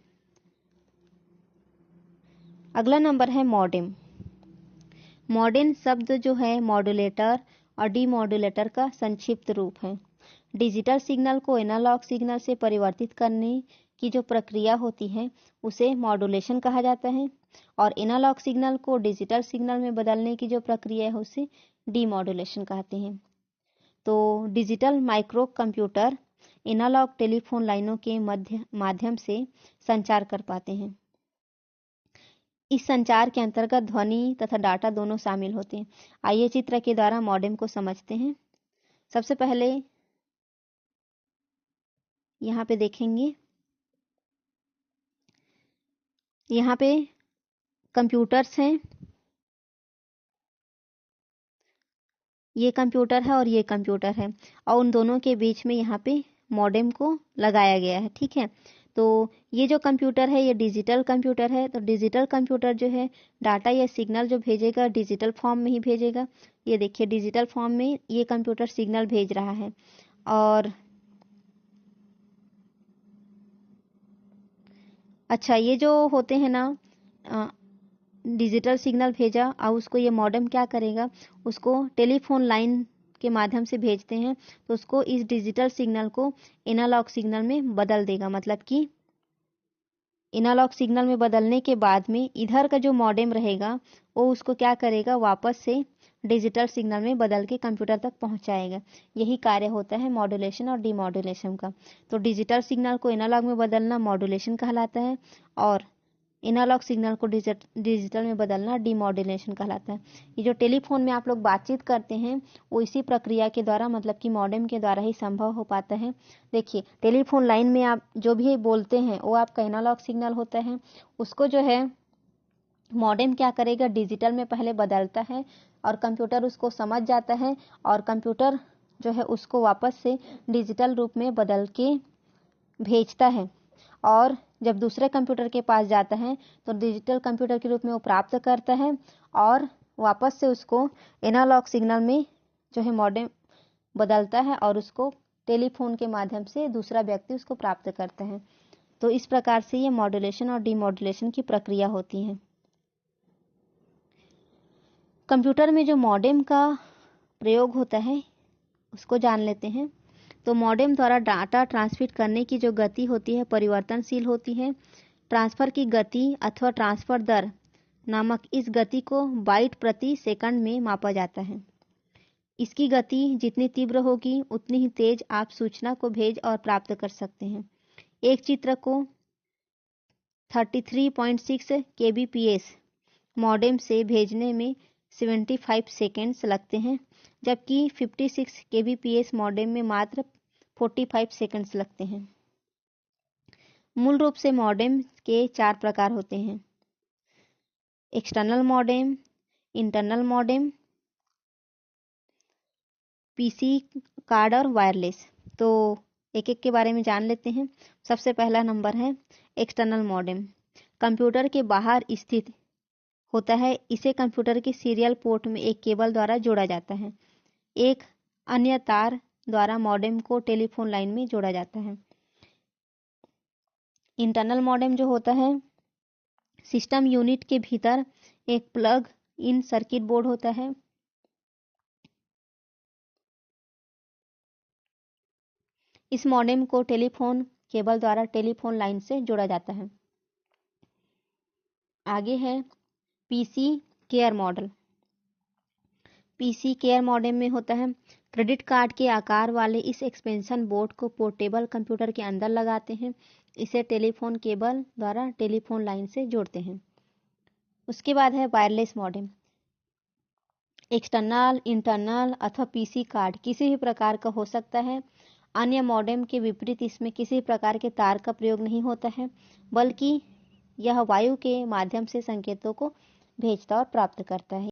A: अगला नंबर है मॉडेम। मॉडेम शब्द जो है मॉड्यूलेटर और डीमॉड्यूलेटर का संक्षिप्त रूप है। डिजिटल सिग्नल को एनालॉग सिग्नल से परिवर्तित करने की जो प्रक्रिया होती है उसे मॉड्यूलेशन कहा जाता है और एनालॉग सिग्नल को डिजिटल सिग्नल में बदलने की जो प्रक्रिया है उसे डीमॉड्यूलेशन कहते हैं। तो digital micro computer analogue telephone लाइनों के माध्यम से संचार कर पाते हैं। इस संचार के अंतर्गत ध्वनि तथा डाटा दोनों शामिल होते हैं। आइए चित्र के द्वारा मॉडेम को समझते हैं। सबसे पहले यहाँ पे देखेंगे, यहाँ पे कंप्यूटर्स हैं, ये कंप्यूटर है और ये कंप्यूटर है और उन दोनों के बीच में यहाँ पे मॉडेम को लगाया गया है। ठीक है, तो ये जो कंप्यूटर है ये डिजिटल कंप्यूटर है। तो डिजिटल कंप्यूटर जो है डाटा या सिग्नल जो भेजेगा डिजिटल फॉर्म में ही भेजेगा। ये देखिए डिजिटल फॉर्म में ये कंप्यूटर सिग्नल भेज रहा है। और अच्छा, ये जो होते हैं ना डिजिटल सिग्नल भेजा और उसको ये मॉडेम क्या करेगा, उसको टेलीफोन लाइन के माध्यम से भेजते हैं तो उसको इस डिजिटल सिग्नल को एनालॉग सिग्नल में बदल देगा। मतलब कि एनालॉग सिग्नल में बदलने के बाद में इधर का जो मॉडेम रहेगा वो उसको क्या करेगा, वापस से डिजिटल सिग्नल में बदल के कंप्यूटर तक पहुंचाएगा। यही कार्य होता है मॉड्यूलेशन और डीमॉड्यूलेशन का। तो डिजिटल सिग्नल को एनालॉग में बदलना मॉड्यूलेशन कहलाता है और एनालॉग सिग्नल को डिजिटल में बदलना डीमॉड्यूलेशन कहलाता है। ये जो टेलीफोन में आप लोग बातचीत करते हैं वो इसी प्रक्रिया के द्वारा मतलब कि मॉडेम के द्वारा ही संभव हो पाता है। देखिए टेलीफोन लाइन में आप जो भी बोलते हैं वो आपका एनालॉग सिग्नल होता है, उसको जो है मॉडेम क्या करेगा, डिजिटल में पहले बदलता है और कंप्यूटर उसको समझ जाता है और कंप्यूटर जो है उसको वापस से डिजिटल रूप में बदल के भेजता है और जब दूसरे कंप्यूटर के पास जाता है तो डिजिटल कंप्यूटर के रूप में वो प्राप्त करता है और वापस से उसको एनालॉग सिग्नल में जो है मॉडेम बदलता है और उसको टेलीफोन के माध्यम से दूसरा व्यक्ति उसको प्राप्त करता है। तो इस प्रकार से ये मॉड्यूलेशन और डीमॉड्यूलेशन की प्रक्रिया होती है। कंप्यूटर में जो मॉडेम का प्रयोग होता है उसको जान लेते हैं। तो मॉडेम द्वारा डाटा ट्रांसमिट करने की जो गति होती है परिवर्तनशील होती है। ट्रांसफर की गति अथवा ट्रांसफर दर नामक इस गति को बाइट प्रति सेकंड में मापा जाता है। इसकी गति जितनी तीव्र होगी उतनी ही तेज आप सूचना को भेज और प्राप्त कर सकते हैं। एक चित्र को 33.6 kbps मॉडेम से भेजने में 75 सेकेंड्स लगते हैं, जबकि 56 kbps मॉडेम में मात्र 45 सेकंड्स लगते हैं। मूल रूप से मॉडेम के 4 प्रकार होते हैं: external modem, internal modem, PC card और वायरलेस। तो एक एक के बारे में जान लेते हैं। सबसे पहला नंबर है एक्सटर्नल मॉडेम। कंप्यूटर के बाहर स्थित होता है। इसे कंप्यूटर के सीरियल पोर्ट में एक केबल द्वारा जोड़ा जाता है। एक अन्य तार द्वारा मॉडेम को टेलीफोन लाइन में जोड़ा जाता है। इंटरनल मॉडेम जो होता है, सिस्टम यूनिट के भीतर एक प्लग इन सर्किट बोर्ड होता है। इस मॉडेम को टेलीफोन केबल द्वारा टेलीफोन लाइन से जोड़ा जाता है। आगे है PC care model. PC care modem में होता है, क्रेडिट कार्ड के आकार वाले इस एक्सपेंशन बोर्ड को पोर्टेबल कंप्यूटर के अंदर लगाते हैं। इसे टेलीफोन केबल द्वारा टेलीफोन लाइन से जोड़ते हैं। उसके बाद है वायरलेस मॉडेम। एक्सटर्नल, इंटरनल अथवा पीसी कार्ड किसी भी प्रकार का हो सकता है। अन्य मॉडेम के विपरीत इसमें किसी प्रकार के तार का प्रयोग नहीं होता है, बल्कि यह वायु के माध्यम से संकेतों को भेजता और प्राप्त करता है।